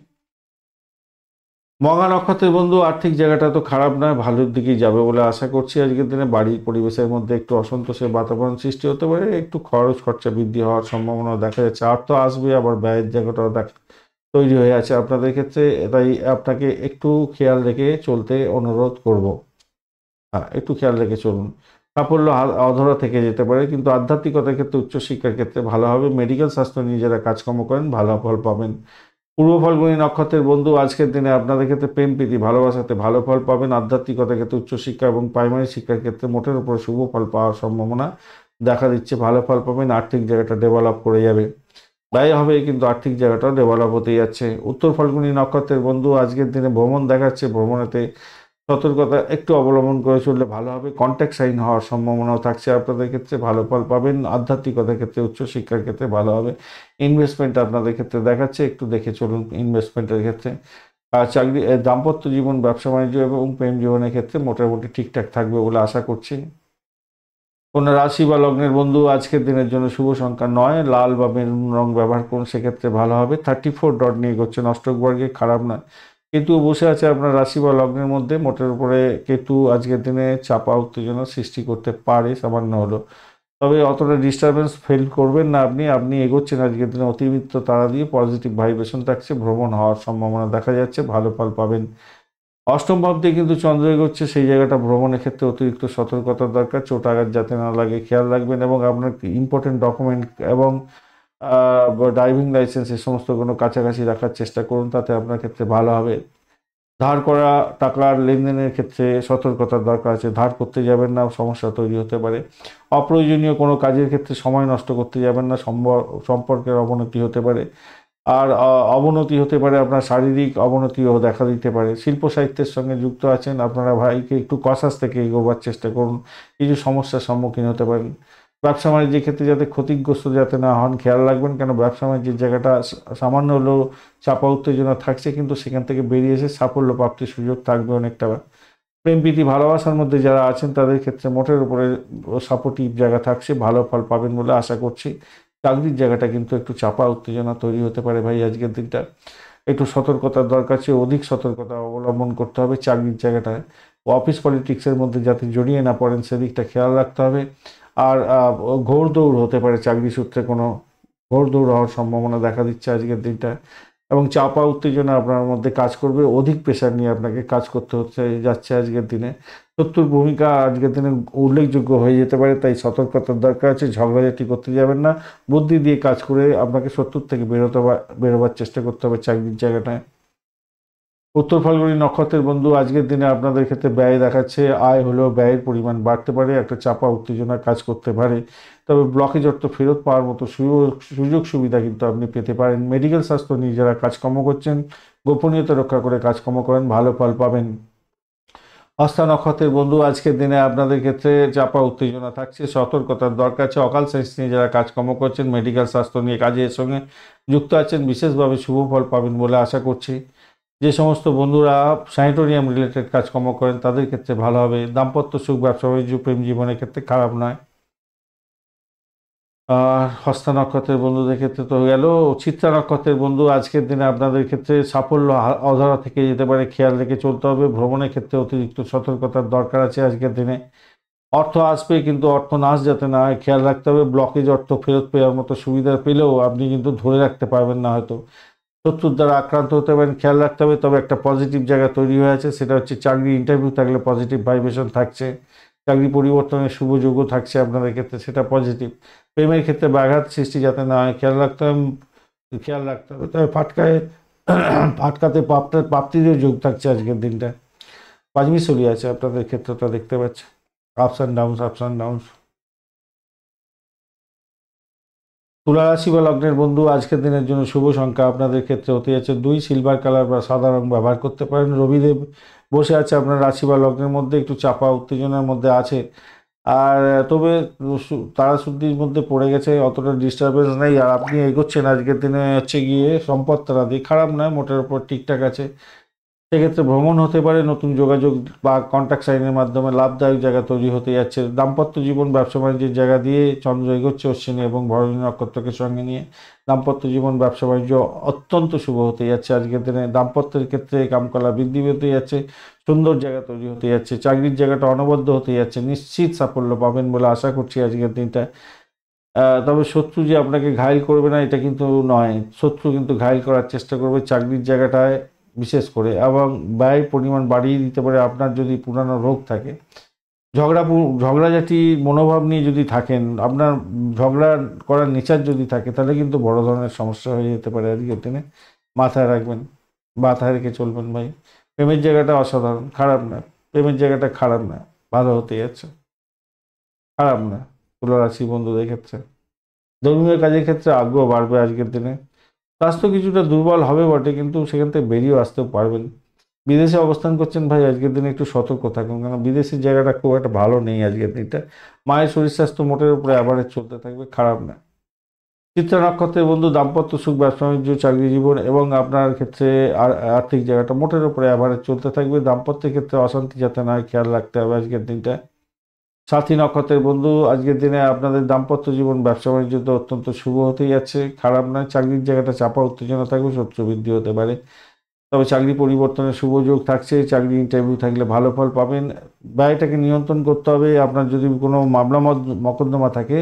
মঘা নক্ষত্রের বন্ধু আর্থিক জায়গাটা তো খারাপ নয়, ভালোর দিকেই যাবে বলে আশা করছি আজকের দিনে। বাড়ির পরিবেশের মধ্যে একটু অসন্তোষের বাতাবরণ সৃষ্টি হতে পারে, একটু খরচা বৃদ্ধি হওয়ার সম্ভাবনা দেখা যাচ্ছে। অর্থ আসবে, আবার ব্যয়ের জায়গাটাও তৈরি হয়ে আছে আপনাদের ক্ষেত্রে, তাই আপনাকে একটু খেয়াল রেখে চলতে অনুরোধ করব। হ্যাঁ, একটু খেয়াল রেখে চলুন। সাফল্য অধরা থেকে যেতে পারে, কিন্তু আধ্যাত্মিকতার ক্ষেত্রে, উচ্চশিক্ষার ক্ষেত্রে ভালো হবে। মেডিকেল স্বাস্থ্য নিয়ে যারা কাজকর্ম করেন ভালো ফল পাবেন। পূর্ব ফাল্গুনী নক্ষত্রের বন্ধু আজকের দিনে আপনাদের ক্ষেত্রে প্রেম প্রীতি ভালোবাসাতে ভালো ফল পাবেন। আধ্যাত্মিকতার ক্ষেত্রে, উচ্চশিক্ষা এবং প্রাইমারি শিক্ষার ক্ষেত্রে মোটের উপর শুভ ফল পাওয়ার সম্ভাবনা দেখা দিচ্ছে, ভালো ফল পাবেন। আর্থিক জায়গাটা ডেভেলপ করে যাবে, ব্যয় হবে কিন্তু আর্থিক জায়গাটাও ডেভেলপ হতে যাচ্ছে। উত্তর ফাল্গুনী নক্ষত্রের বন্ধু আজকের দিনে ভ্রমণ দেখাচ্ছে, ভ্রমণেতে সতর্কতা একটু অবলম্বন করে চললে ভালো হবে। কন্ট্যাক্ট সাইন হওয়ার সম্ভাবনাও থাকছে আপনাদের ক্ষেত্রে, ভালো ফল পাবেন। আধ্যাত্মিকতার ক্ষেত্রে, উচ্চশিক্ষার ক্ষেত্রে ভালো হবে। ইনভেস্টমেন্ট আপনাদের ক্ষেত্রে দেখাচ্ছে, একটু দেখে চলুন ইনভেস্টমেন্টের ক্ষেত্রে। আর চাকরি, দাম্পত্য জীবন, ব্যবসা বাণিজ্য এবং প্রেম জীবনের ক্ষেত্রে মোটামুটি ঠিকঠাক থাকবে বলে আশা করছি। কোনো রাশি বা লগ্নের বন্ধু আজকের দিনের জন্য শুভ সংখ্যা 9, লাল বা মেরুন রং ব্যবহার করুন, সেক্ষেত্রে ভালো হবে। 34 ডট নিয়ে এগোচ্ছেন অষ্টক বর্গে, খারাপ নয়। কেতু বসে আছে আপনার রাশি বা লগ্নের মধ্যে, মোটের উপরে কেতু আজকের দিনে চাপা উত্তেজনা সৃষ্টি করতে পারে সামান্য হলো, তবে অতটা ডিস্টারবেন্স ফিল করবেন না। আপনি এগোচ্ছেন আজকের দিনে অতিরিক্ত তাড়া দিয়ে, পজিটিভ ভাইব্রেশন থাকছে, ভ্রমণ হওয়ার সম্ভাবনা দেখা যাচ্ছে, ভালো ফল পাবেন। অষ্টম ভাব দিয়ে কিন্তু চন্দ্র এগোচ্ছে, সেই জায়গাটা ভ্রমণের ক্ষেত্রে অতিরিক্ত সতর্কতার দরকার, চোট আঘাত যাতে না লাগে খেয়াল রাখবেন, এবং আপনার ইম্পর্টেন্ট ডকুমেন্ট এবং ড্রাইভিং লাইসেন্স এই সমস্ত কোনো কাছাকাছি রাখার চেষ্টা করুন, তাতে আপনার ক্ষেত্রে ভালো হবে। ধার করা টাকার লেনদেনের ক্ষেত্রে সতর্কতার দরকার আছে। ধার করতে যাবেন না, সমস্যা তৈরি হতে পারে। অপ্রয়োজনীয় কোনো কাজের ক্ষেত্রে সময় নষ্ট করতে যাবেন না, সম্পর্কের অবনতি হতে পারে। আর অবনতি হতে পারে, আপনার শারীরিক অবনতিও দেখা দিতে পারে। শিল্প সাহিত্যের সঙ্গে যুক্ত আছেন, আপনারা ভাইকে একটু কসাস থেকে এগোবার চেষ্টা করুন, কিছু সমস্যার সম্মুখীন হতে পারেন। ব্যবসা বাণিজ্যের ক্ষেত্রে যাতে ক্ষতিগ্রস্ত যাতে না হন খেয়াল রাখবেন, কেন ব্যবসা বাণিজ্যের জায়গাটা সামান্য হলেও চাপা উত্তেজনা থাকছে, কিন্তু সেখান থেকে বেরিয়ে এসে সাফল্য প্রাপ্তির সুযোগ থাকবে অনেকটা। প্রেম প্রীতি ভালোবাসার মধ্যে যারা আছেন তাদের ক্ষেত্রে মোটের উপরে সাপোর্টিভ জায়গা থাকছে, ভালো ফল পাবেন বলে আশা করছি। চাকরির জায়গাটা কিন্তু একটু চাপা উত্তেজনা তৈরি হতে পারে ভাই, আজকের দিনটা একটু সতর্কতার দরকার, চেয়ে অধিক সতর্কতা অবলম্বন করতে হবে চাকরির জায়গাটায়। অফিস পলিটিক্সের মধ্যে যাতে জড়িয়ে না পড়েন সেদিকটা খেয়াল রাখতে হবে। আর ঘোড়দৌড় হতে পারে, চাকরি সূত্রে কোনো ঘোড়দৌড় হওয়ার সম্ভাবনা দেখা দিচ্ছে আজকের দিনটা, এবং চাপা উত্তেজনা আপনার মধ্যে কাজ করবে, অধিক প্রেশার নিয়ে আপনাকে কাজ করতে হচ্ছে যাচ্ছে আজকের দিনে। শত্রুর ভূমিকা আজকের দিনে উল্লেখযোগ্য হয়ে যেতে পারে, তাই সতর্কতার দরকার আছে। ঝগড়াঝাটি করতে যাবেন না, বুদ্ধি দিয়ে কাজ করে আপনাকে শত্রুর থেকে বেরোবার চেষ্টা করতে হবে চাকরির জায়গাটায়। উত্তর ফাল্গুনী নক্ষত্রের বন্ধু আজকের দিনে আপনাদের ক্ষেত্রে ব্যয় দেখাচ্ছে, আয় হলেও ব্যয়ের পরিমাণ বাড়তে পারে, একটা চাপা উত্তেজনা কাজ করতে পারে। তবে ব্লকেজ অর্থ ফেরত পাওয়ার মতো সুযোগ সুবিধা কিন্তু আপনি পেতে পারেন। মেডিকেল স্বাস্থ্য নিয়ে যারা কাজকর্ম করছেন, গোপনীয়তা রক্ষা করে কাজকর্ম করেন, ভালো ফল পাবেন। হস্তা নক্ষত্রের বন্ধু আজকের দিনে আপনাদের ক্ষেত্রে চাপা উত্তেজনা থাকছে, সতর্কতার দরকার আছে। অকাল সায়েন্স নিয়ে যারা কাজকর্ম করছেন, মেডিকেল স্বাস্থ্য নিয়ে কাজের সঙ্গে যুক্ত আছেন, বিশেষভাবে শুভ ফল পাবেন বলে আশা করছি। যে সমস্ত বন্ধুরা স্যানিটোরিয়াম রিলেটেড কাজকর্ম করেন তাদের ক্ষেত্রে ভালো হবে। দাম্পত্য সুখ, ব্যবসা বাণিজ্য, প্রেম জীবনের ক্ষেত্রে খারাপ নয়। আর হস্তা নক্ষত্রের বন্ধুদের ক্ষেত্রে তো গেল। চিত্রা নক্ষত্রের বন্ধু আজকের দিনে আপনাদের ক্ষেত্রে সাফল্য অধরা থেকে যেতে পারে, খেয়াল রেখে চলতে হবে। ভ্রমণের ক্ষেত্রে অতিরিক্ত সতর্কতার দরকার আছে আজকের দিনে। অর্থ আসবে, কিন্তু অর্থ নাশ যাতে না হয় খেয়াল রাখতে হবে। ব্লকেজ অর্থ ফেরত পাওয়ার মতো সুবিধা পেলেও আপনি কিন্তু ধরে রাখতে পারবেন না হয়তো, শত্রুর দ্বারা আক্রান্ত হতে পারেন, খেয়াল রাখতে হবে। তবে একটা পজিটিভ জায়গা তৈরি হয়ে আছে, সেটা হচ্ছে চাকরি ইন্টারভিউ থাকলে পজিটিভ ভাইব্রেশন থাকছে, চাকরি পরিবর্তনের শুভ যোগ্য থাকছে আপনাদের ক্ষেত্রে, সেটা পজিটিভ। প্রেমের ক্ষেত্রে ব্যাঘাত সৃষ্টি যাতে না হয় খেয়াল রাখতে হবে। তবে ফাটকাতে প্রাপ্তিদের যোগ থাকছে আজকের দিনটা, পাঁচমিশালি আছে আপনাদের ক্ষেত্রটা দেখতে পাচ্ছে, ups and downs, ups and downs. তুলা রাশি বা লগ্নের বন্ধু আজকের দিনের জন্য শুভ সংখ্যা আপনাদের ক্ষেত্রে হতে যাচ্ছে 2, সিলভার কালার বা সাদা রং ব্যবহার করতে পারেন। রবিদেব বসে আছে আপনার রাশি বা লগ্নের মধ্যে, একটু চাপা উত্তেজনার মধ্যে আছে। আর তবে তারাশুদ্ধির মধ্যে পড়ে গেছে, অতটা ডিস্টারবেন্স নেই। আর আপনি এগোচ্ছেন আজকের দিনে হচ্ছে গিয়ে সম্পদ তারা দিয়ে, খারাপ নয়, মোটের উপর ঠিকঠাক আছে। সেক্ষেত্রে ভ্রমণ হতে পারে, নতুন যোগাযোগ বা কন্ট্যাক্ট সাইনের মাধ্যমে লাভদায়ক জায়গা তৈরি হতে যাচ্ছে। দাম্পত্য জীবন, ব্যবসা বাণিজ্যের জায়গা দিয়ে চন্দ্র এগোচ্ছে অশ্বিনী এবং ভরণী নক্ষত্রকে সঙ্গে নিয়ে। দাম্পত্য জীবন, ব্যবসা বাণিজ্য অত্যন্ত শুভ হতে যাচ্ছে আজকের দিনে। দাম্পত্যের ক্ষেত্রে কামকলা বৃদ্ধি পেতে যাচ্ছে, সুন্দর জায়গা তৈরি হতে যাচ্ছে। চাকরির জায়গাটা অনবদ্য হতে যাচ্ছে, নিশ্চিত সাফল্য পাবেন বলে আশা করছি আজকের দিনটা। তবে শত্রু যে আপনাকে ঘায়েল করবে না এটা কিন্তু নয়, শত্রু কিন্তু ঘায়েল করার চেষ্টা করবে চাকরির জায়গাটায় বিশেষ করে, এবং ব্যয় পরিমাণ বাড়িয়ে দিতে পারে। আপনার যদি পুরানো রোগ থাকে, ঝগড়াঝাটি মনোভাব নিয়ে যদি থাকেন, আপনার ঝগড়া করার নেচার যদি থাকে, তাহলে কিন্তু বড় ধরনের সমস্যা হয়ে যেতে পারে আজকের দিনে, মাথায় রাখবেন, মাথায় রেখে চলবেন ভাই। প্রেমের জায়গাটা অসাধারণ, খারাপ না, প্রেমের জায়গাটা খারাপ না, ভালো হতে যাচ্ছে, খারাপ না তুলা রাশি বন্ধুদের ক্ষেত্রে। ধর্মীয় কাজের ক্ষেত্রে আগ্রহ বাড়বে আজকের দিনে। স্বাস্থ্য কিছুটা দুর্বল হবে বটে, কিন্তু সেখান থেকে বেরিয়েও আসতেও পারবেন। বিদেশে অবস্থান করছেন ভাই, আজকের দিনে একটু সতর্ক থাকুন, কারণ বিদেশের জায়গাটা খুব একটা ভালো নেই আজকের দিনটা। মায়ের শরীর স্বাস্থ্য মোটের উপরে অ্যাভারেজ চলতে থাকবে, খারাপ না। চিত্রা নক্ষত্রের বন্ধু দাম্পত্য সুখ, ব্যবসা বাণিজ্য, চাকরি জীবন এবং আপনার ক্ষেত্রে আর্থিক জায়গাটা মোটের উপরে অ্যাভারেজ চলতে থাকবে। দাম্পত্যের ক্ষেত্রে অশান্তি যাতে না হয় খেয়াল রাখতে হবে আজকের দিনটা। সাথী নক্ষত্রের বন্ধু আজকের দিনে আপনাদের দাম্পত্য জীবন, ব্যবসা বাণিজ্য তো অত্যন্ত শুভ হতেই যাচ্ছে, খারাপ নয়। চাকরির জায়গাটা চাপা উত্তেজনা থাকবে, শত্রু বৃদ্ধি হতে পারে। তবে চাকরি পরিবর্তনের শুভ যোগ থাকছে, চাকরি ইন্টারভিউ থাকলে ভালো ফল পাবেন। ব্যয়টাকে নিয়ন্ত্রণ করতে হবে। আপনার যদি কোনো মামলা মকদ্দমা থাকে,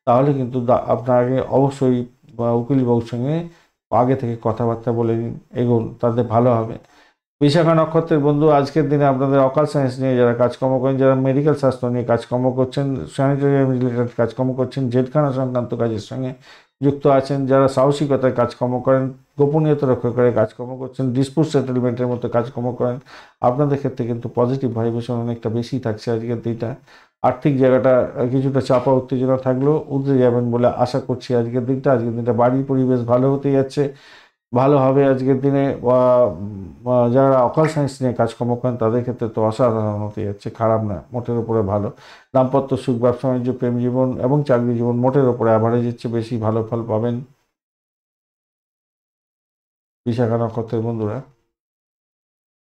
তাহলে কিন্তু আপনাকে অবশ্যই উকিল বাবুর সঙ্গে আগে থেকে কথাবার্তা বলে নিন, এগোন, তাদের ভালো হবে। বিশাখা নক্ষত্রের বন্ধু আজকের দিনে আপনাদের অকাল সায়েন্স নিয়ে যারা কাজকর্ম করেন, যারা মেডিকেল স্বাস্থ্য নিয়ে কাজকর্ম করছেন, স্যানিটারিয়াম রিলেটেড কাজকর্ম করছেন, জেলখানা সংক্রান্ত কাজের সঙ্গে যুক্ত আছেন, যারা সাহসিকতায় কাজকর্ম করেন, গোপনীয়তা রক্ষা করে কাজকর্ম করছেন, ডিসপুট সেটেলমেন্টের মতো কাজকর্ম করেন, আপনাদের ক্ষেত্রে কিন্তু পজিটিভ ভাইব্রেশন অনেকটা বেশি থাকছে আজকের দিনটা। আর্থিক জায়গাটা কিছুটা চাপা উত্তেজনা থাকলেও উতরে যাবেন বলে আশা করছি আজকের দিনটা। আজকের দিনটা বাড়ির পরিবেশ ভালো হতে যাচ্ছে, ভালো হবে আজকের দিনে। যারা অকাল সায়েন্স নিয়ে কাজকর্ম করেন তাদের ক্ষেত্রে তো অসাধারণ হতে যাচ্ছে, খারাপ না, মোটের উপরে ভালো। দাম্পত্য সুখ, ব্যবসা বাণিজ্য, প্রেম জীবন এবং চাকরি জীবন মোটের উপরে অ্যাভারেজের চেয়ে বেশি ভালো ফল পাবেন বিশাখা নক্ষত্রের বন্ধুরা।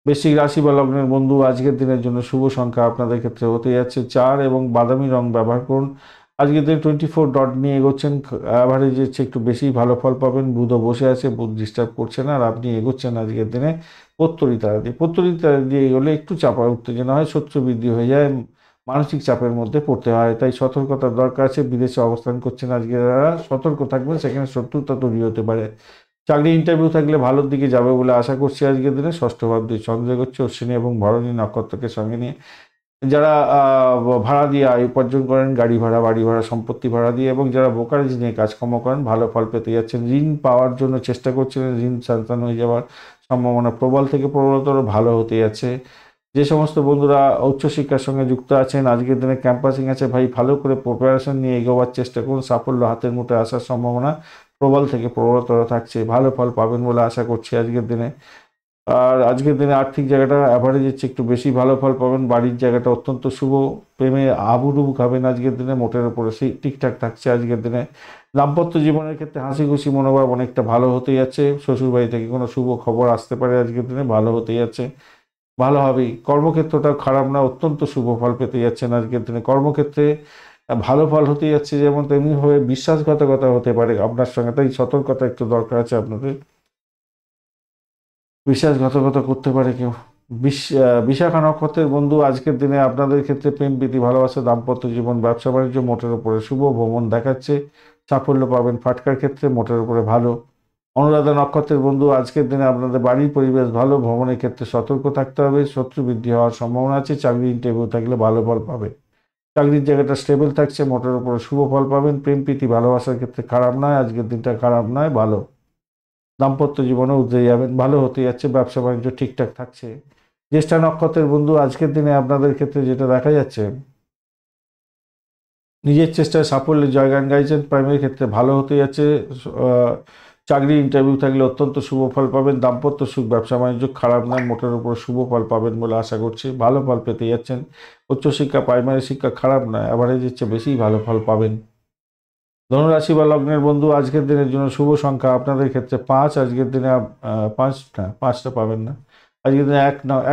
বৃশ্চিক রাশি বা লগ্নের বন্ধু, আজকের দিনের জন্য শুভ সংখ্যা আপনাদের ক্ষেত্রে হতে যাচ্ছে 4 এবং বাদামি রং ব্যবহার করুন। আজকের দিনে 24 ডট নিয়ে এগোচ্ছেন, অ্যাভারেজের চেয়ে একটু বেশি ভালো ফল পাবেন। বুধও বসে আছে, বুধ ডিস্টার্ব করছে না, আর আপনি এগোচ্ছেন আজকের দিনে প্রত্যরী তারা দিয়ে। প্রত্যরী তারা দিয়ে এগোলে একটু চাপা উত্তেজনা হয়, শত্রু বৃদ্ধি হয়ে যায়, মানসিক চাপের মধ্যে পড়তে হয়, তাই সতর্কতার দরকার আছে। বিদেশে অবস্থান করছেন আজকে যারা, সতর্ক থাকবেন, সেখানে শত্রুতা তৈরি হতে পারে। চাকরি ইন্টারভিউ থাকলে ভালোর দিকে যাবে বলে আশা করছি আজকের দিনে। ষষ্ঠ ভাব দিয়ে চন্দ্র হচ্ছে, অশ্বিনী এবং ভরণী নক্ষত্রকে সঙ্গে নিয়ে। যারা ভাড়া দিয়ে আয় উপার্জন করেন, গাড়ি ভাড়া, বাড়ি ভাড়া, সম্পত্তি ভাড়া দিয়ে, এবং যারা ব্রোকারেজ নিয়ে কাজকর্ম করেন, ভালো ফল পেতে যাচ্ছেন। ঋণ পাওয়ার জন্য চেষ্টা করছিলেন, ঋণ স্যাংশন হয়ে যাওয়ার সম্ভাবনা প্রবল থেকে প্রবলতর ভালো হতে যাচ্ছে। যে সমস্ত বন্ধুরা উচ্চশিক্ষার সঙ্গে যুক্ত আছেন, আজকের দিনে ক্যাম্পাসিং আছে, ভাই ভালো করে প্রিপারেশন নিয়ে এগোবার চেষ্টা করুন, সাফল্য হাতের মুঠোয় আসার সম্ভাবনা প্রবল থেকে প্রবলতর থাকছে, ভালো ফল পাবেন বলে আশা করছি আজকের দিনে। আর আজকের দিনে আর্থিক জায়গাটা অ্যাভারেজের চেয়ে একটু বেশি ভালো ফল পাবেন, বাড়ির জায়গাটা অত্যন্ত শুভ, প্রেমে আবুডুবু খাবেন আজকের দিনে, মোটের উপরে সেই ঠিকঠাক থাকছে আজকের দিনে। দাম্পত্য জীবনের ক্ষেত্রে হাসি খুশি মনোভাব অনেকটা ভালো হতে যাচ্ছে, শ্বশুরবাড়ি থেকে কোনো শুভ খবর আসতে পারে আজকের দিনে, ভালো হতে যাচ্ছে, ভালো হবেই। কর্মক্ষেত্রটাও খারাপ না, অত্যন্ত শুভ ফল পেতে যাচ্ছেন আজকের দিনে। কর্মক্ষেত্রে ভালো ফল হতে যাচ্ছে, যেমন তেমনিভাবে বিশ্বাসঘাতকতা হতে পারে আপনার সঙ্গে, তাই সতর্কতা একটু দরকার আছে আপনাদের। বিশ্বাসঘাতকতা করতে পারে কেউ। বিশাখা নক্ষত্রের বন্ধু, আজকের দিনে আপনাদের ক্ষেত্রে প্রেম প্রীতি ভালোবাসা, দাম্পত্য জীবন, ব্যবসা বাণিজ্য মোটের উপরে শুভ, ভ্রমণ দেখাচ্ছে, সাফল্য পাবেন ফাটকার ক্ষেত্রে, মোটের উপরে ভালো। অনুরাধা নক্ষত্রের বন্ধু, আজকের দিনে আপনাদের বাড়ির পরিবেশ ভালো, ভ্রমণের ক্ষেত্রে সতর্ক থাকতে হবে, শত্রু বৃদ্ধি হওয়ার সম্ভাবনা আছে। চাকরি ইন্টারভিউ থাকলে ভালো ফল পাবে, চাকরির জায়গাটা স্টেবল থাকছে, মোটের উপরে শুভ ফল পাবেন। প্রেম প্রীতি ভালোবাসার ক্ষেত্রে খারাপ নয়, আজকের দিনটা খারাপ নয়, ভালো। দাম্পত্য জীবনে উতরে যাবেন, ভালো হতে যাচ্ছে, ব্যবসা বাণিজ্য ঠিকঠাক থাকছে। জ্যেষ্ঠা নক্ষত্রের বন্ধু, আজকের দিনে আপনাদের ক্ষেত্রে যেটা দেখা যাচ্ছে, নিজের চেষ্টায় সাফল্যের জয়গান গাইছেন, প্রেমের ক্ষেত্রে ভালো হতে যাচ্ছে। আহ, চাকরি ইন্টারভিউ থাকলে অত্যন্ত শুভ ফল পাবেন। দাম্পত্য সুখ, ব্যবসা বাণিজ্য খারাপ নয়, মোটের উপর শুভ ফল পাবেন বলে আশা করছি, ভালো ফল পেতে যাচ্ছেন। উচ্চশিক্ষা, প্রাইমারি শিক্ষা খারাপ নয়, অ্যাভারেজের চেয়ে বেশি ভালো ফল পাবেন। ধনুরাশি বা লগ্নের বন্ধু, আজকের দিনের জন্য শুভ সংখ্যা আপনাদের ক্ষেত্রে 5। আজকের দিনে 5 না, 5টা পাবেন না। আজকের দিনে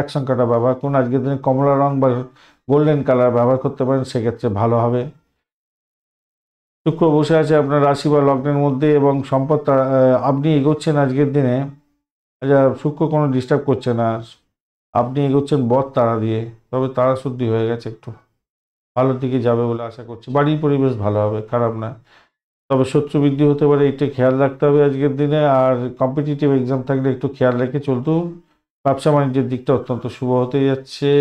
এক সংখ্যাটা ব্যবহার করুন। আজকের দিনে কমলা রং বা গোল্ডেন কালার ব্যবহার করতে পারেন, সেক্ষেত্রে ভালো হবে। শুক্র বসে আছে আপনার রাশি বা লগ্নের মধ্যে, এবং সম্পদ আপনি এগোচ্ছেন আজকের দিনে। শুক্র কোনো ডিস্টার্ব করছে না, আপনি এগোচ্ছেন বদ তারা দিয়ে, তবে তারা শুদ্ধি হয়ে গেছে, একটু ভালোর দিকে যাবে বলে আশা করছি। বাড়ির পরিবেশ ভালো হবে, খারাপ না, তবে শত্রু বৃদ্ধি হতে পারে, এটা খেয়াল রাখতে হবে আজকের দিনে। আর কম্পিটিটিভ এক্সাম থাকলে একটু খেয়াল রেখে চলতো। ব্যবসা বাণিজ্যের দিকটা অত্যন্ত শুভ হতে যাচ্ছে।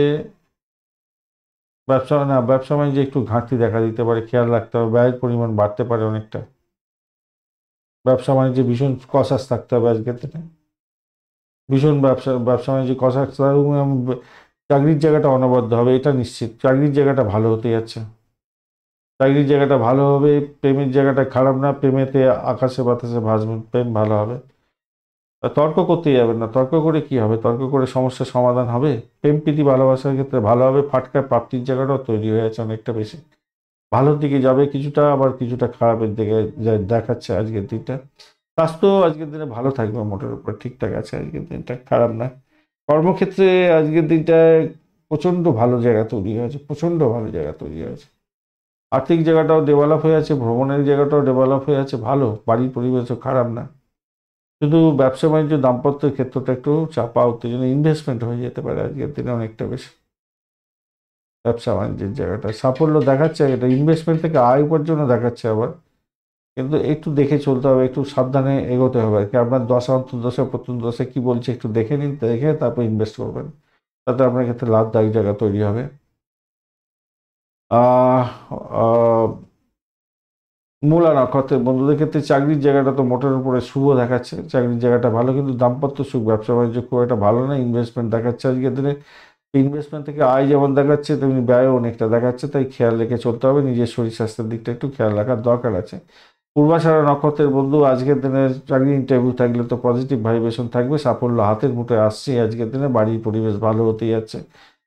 ব্যবসা বাণিজ্যে একটু ঘাটতি দেখা দিতে পারে, খেয়াল রাখতে হবে, ব্যয়ের পরিমাণ বাড়তে পারে অনেকটা। ব্যবসা বাণিজ্যে ভীষণ কসাস থাকতে হবে আজকের দিনে, ভীষণ ব্যবসা বাণিজ্যে কসাস থাকতে হবে, এবং চাকরির জায়গাটা অনবদ্য হবে, এটা নিশ্চিত। চাকরির জায়গাটা ভালো হতে যাচ্ছে, চাকরির জায়গাটা ভালো হবে। প্রেমের জায়গাটা খারাপ না, প্রেমেতে আকাশে বাতাসে ভাসবেন, প্রেম ভালো হবে। তর্ক করতে যাবেন না, তর্ক করে কি হবে, তর্ক করে সমস্যার সমাধান হবে। প্রেম প্রীতি ভালোবাসার ক্ষেত্রে ভালো হবে, ফাটকা প্রাপ্তির জায়গাটাও তৈরি হয়ে আছে অনেকটা বেশি, ভালোর দিকে যাবে কিছুটা, আবার কিছুটা খারাপের দিকে দেখাচ্ছে আজকের দিনটা। স্বাস্থ্য আজকের দিনে ভালো থাকবে, মোটের উপর ঠিকঠাক আছে আজকের দিনটা, খারাপ না। কর্মক্ষেত্রে আজকের দিনটায় প্রচণ্ড ভালো জায়গা তৈরি হয়েছে, প্রচণ্ড ভালো জায়গা তৈরি হয়েছে। আর্থিক জায়গাটাও ডেভেলপ হয়ে আছে, ভ্রমণের জায়গাটাও ডেভেলপ হয়ে আছে, ভালো। বাড়ির পরিবেশও খারাপ না, শুধু ব্যবসা বাণিজ্য দাম্পত্যের ক্ষেত্রটা একটু চাপা উত্তেজনা, ইনভেস্টমেন্ট হয়ে যেতে পারে আজকের দিনে অনেকটা বেশি। ব্যবসা বাণিজ্যের জায়গাটা সাফল্য দেখাচ্ছে, এটা ইনভেস্টমেন্ট থেকে আয় উপার্জনও দেখাচ্ছে আবার, কিন্তু একটু দেখে চলতে হবে, একটু সাবধানে এগোতে হবে আর কি। আপনার দশা অন্তর্দশা প্রত্যন্তদশা কি বলছে একটু দেখে নিন, দেখে তারপর ইনভেস্ট করবেন, তাতে আপনার ক্ষেত্রে লাভদায়ক জায়গা তৈরি হবে। আহ আহ, মূলা নক্ষত্রের বন্ধুদের ক্ষেত্রে চাকরির জায়গাটা তো মোটের উপরে শুভ দেখাচ্ছে, চাকরির জায়গাটা ভালো, কিন্তু দাম্পত্য সুখ ব্যবসা বাণিজ্য খুব একটা ভালো না। ইনভেস্টমেন্ট দেখাচ্ছে আজকের দিনে, ইনভেস্টমেন্ট থেকে আয় যেমন দেখাচ্ছে তেমনি ব্যয়ও অনেকটা দেখাচ্ছে, তাই খেয়াল রেখে চলতে হবে, নিজের শরীর স্বাস্থ্যের দিকটা একটু খেয়াল রাখার দরকার আছে। পূর্বাষাঢ়া নক্ষত্রের বন্ধু আজকের দিনে চাকরি ইন্টারভিউ থাকলে তো পজিটিভ ভাইব্রেশন থাকবে, সাফল্য হাতের মুঠোয় আসছে আজকের দিনে, বাড়ির পরিবেশ ভালো হতেই যাচ্ছে,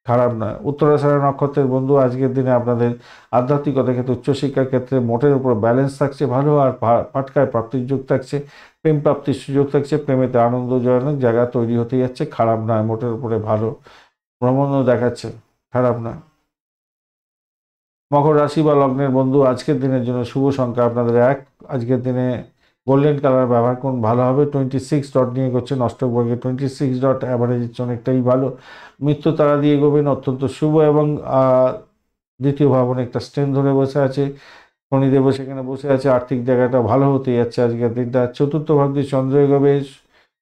খারাপ নয়। উত্তরাষাঢ়া নক্ষত্রের বন্ধু আজকের দিনে আপনাদের আধ্যাত্মিকতার ক্ষেত্রে উচ্চশিক্ষার ক্ষেত্রে মোটের উপর ব্যালেন্স থাকছে ভালো, আর পাটকায় প্রাপ্তির যোগ থাকছে, প্রেম প্রাপ্তির সুযোগ থাকছে, প্রেমেতে আনন্দজনক জায়গা তৈরি হতে যাচ্ছে, খারাপ নয়, মোটের উপরে ভালো, ভ্রমণও দেখাচ্ছে, খারাপ নয়। মকর রাশি বা লগ্নের বন্ধু আজকের দিনের জন্য শুভ সংখ্যা আপনাদের 1, আজকের দিনে গোল্ডেন কালার ব্যবহার করুন, ভালো হবে। 26 ডট নিয়ে করছেন অষ্টক বর্গে, 26 ডট অ্যাভারেজ অনেকটাই ভালো। মৃত্যু তারা দিয়ে এগোবেন, অত্যন্ত শুভ। এবং দ্বিতীয় ভাবনে একটা স্ট্রেন ধরে বসে আছে, শনিদেব সেখানে বসে আছে, আর্থিক জায়গাটা ভালো হতে যাচ্ছে আজকের দিনটা। চতুর্থ ভাব দিয়ে চন্দ্র এগোবে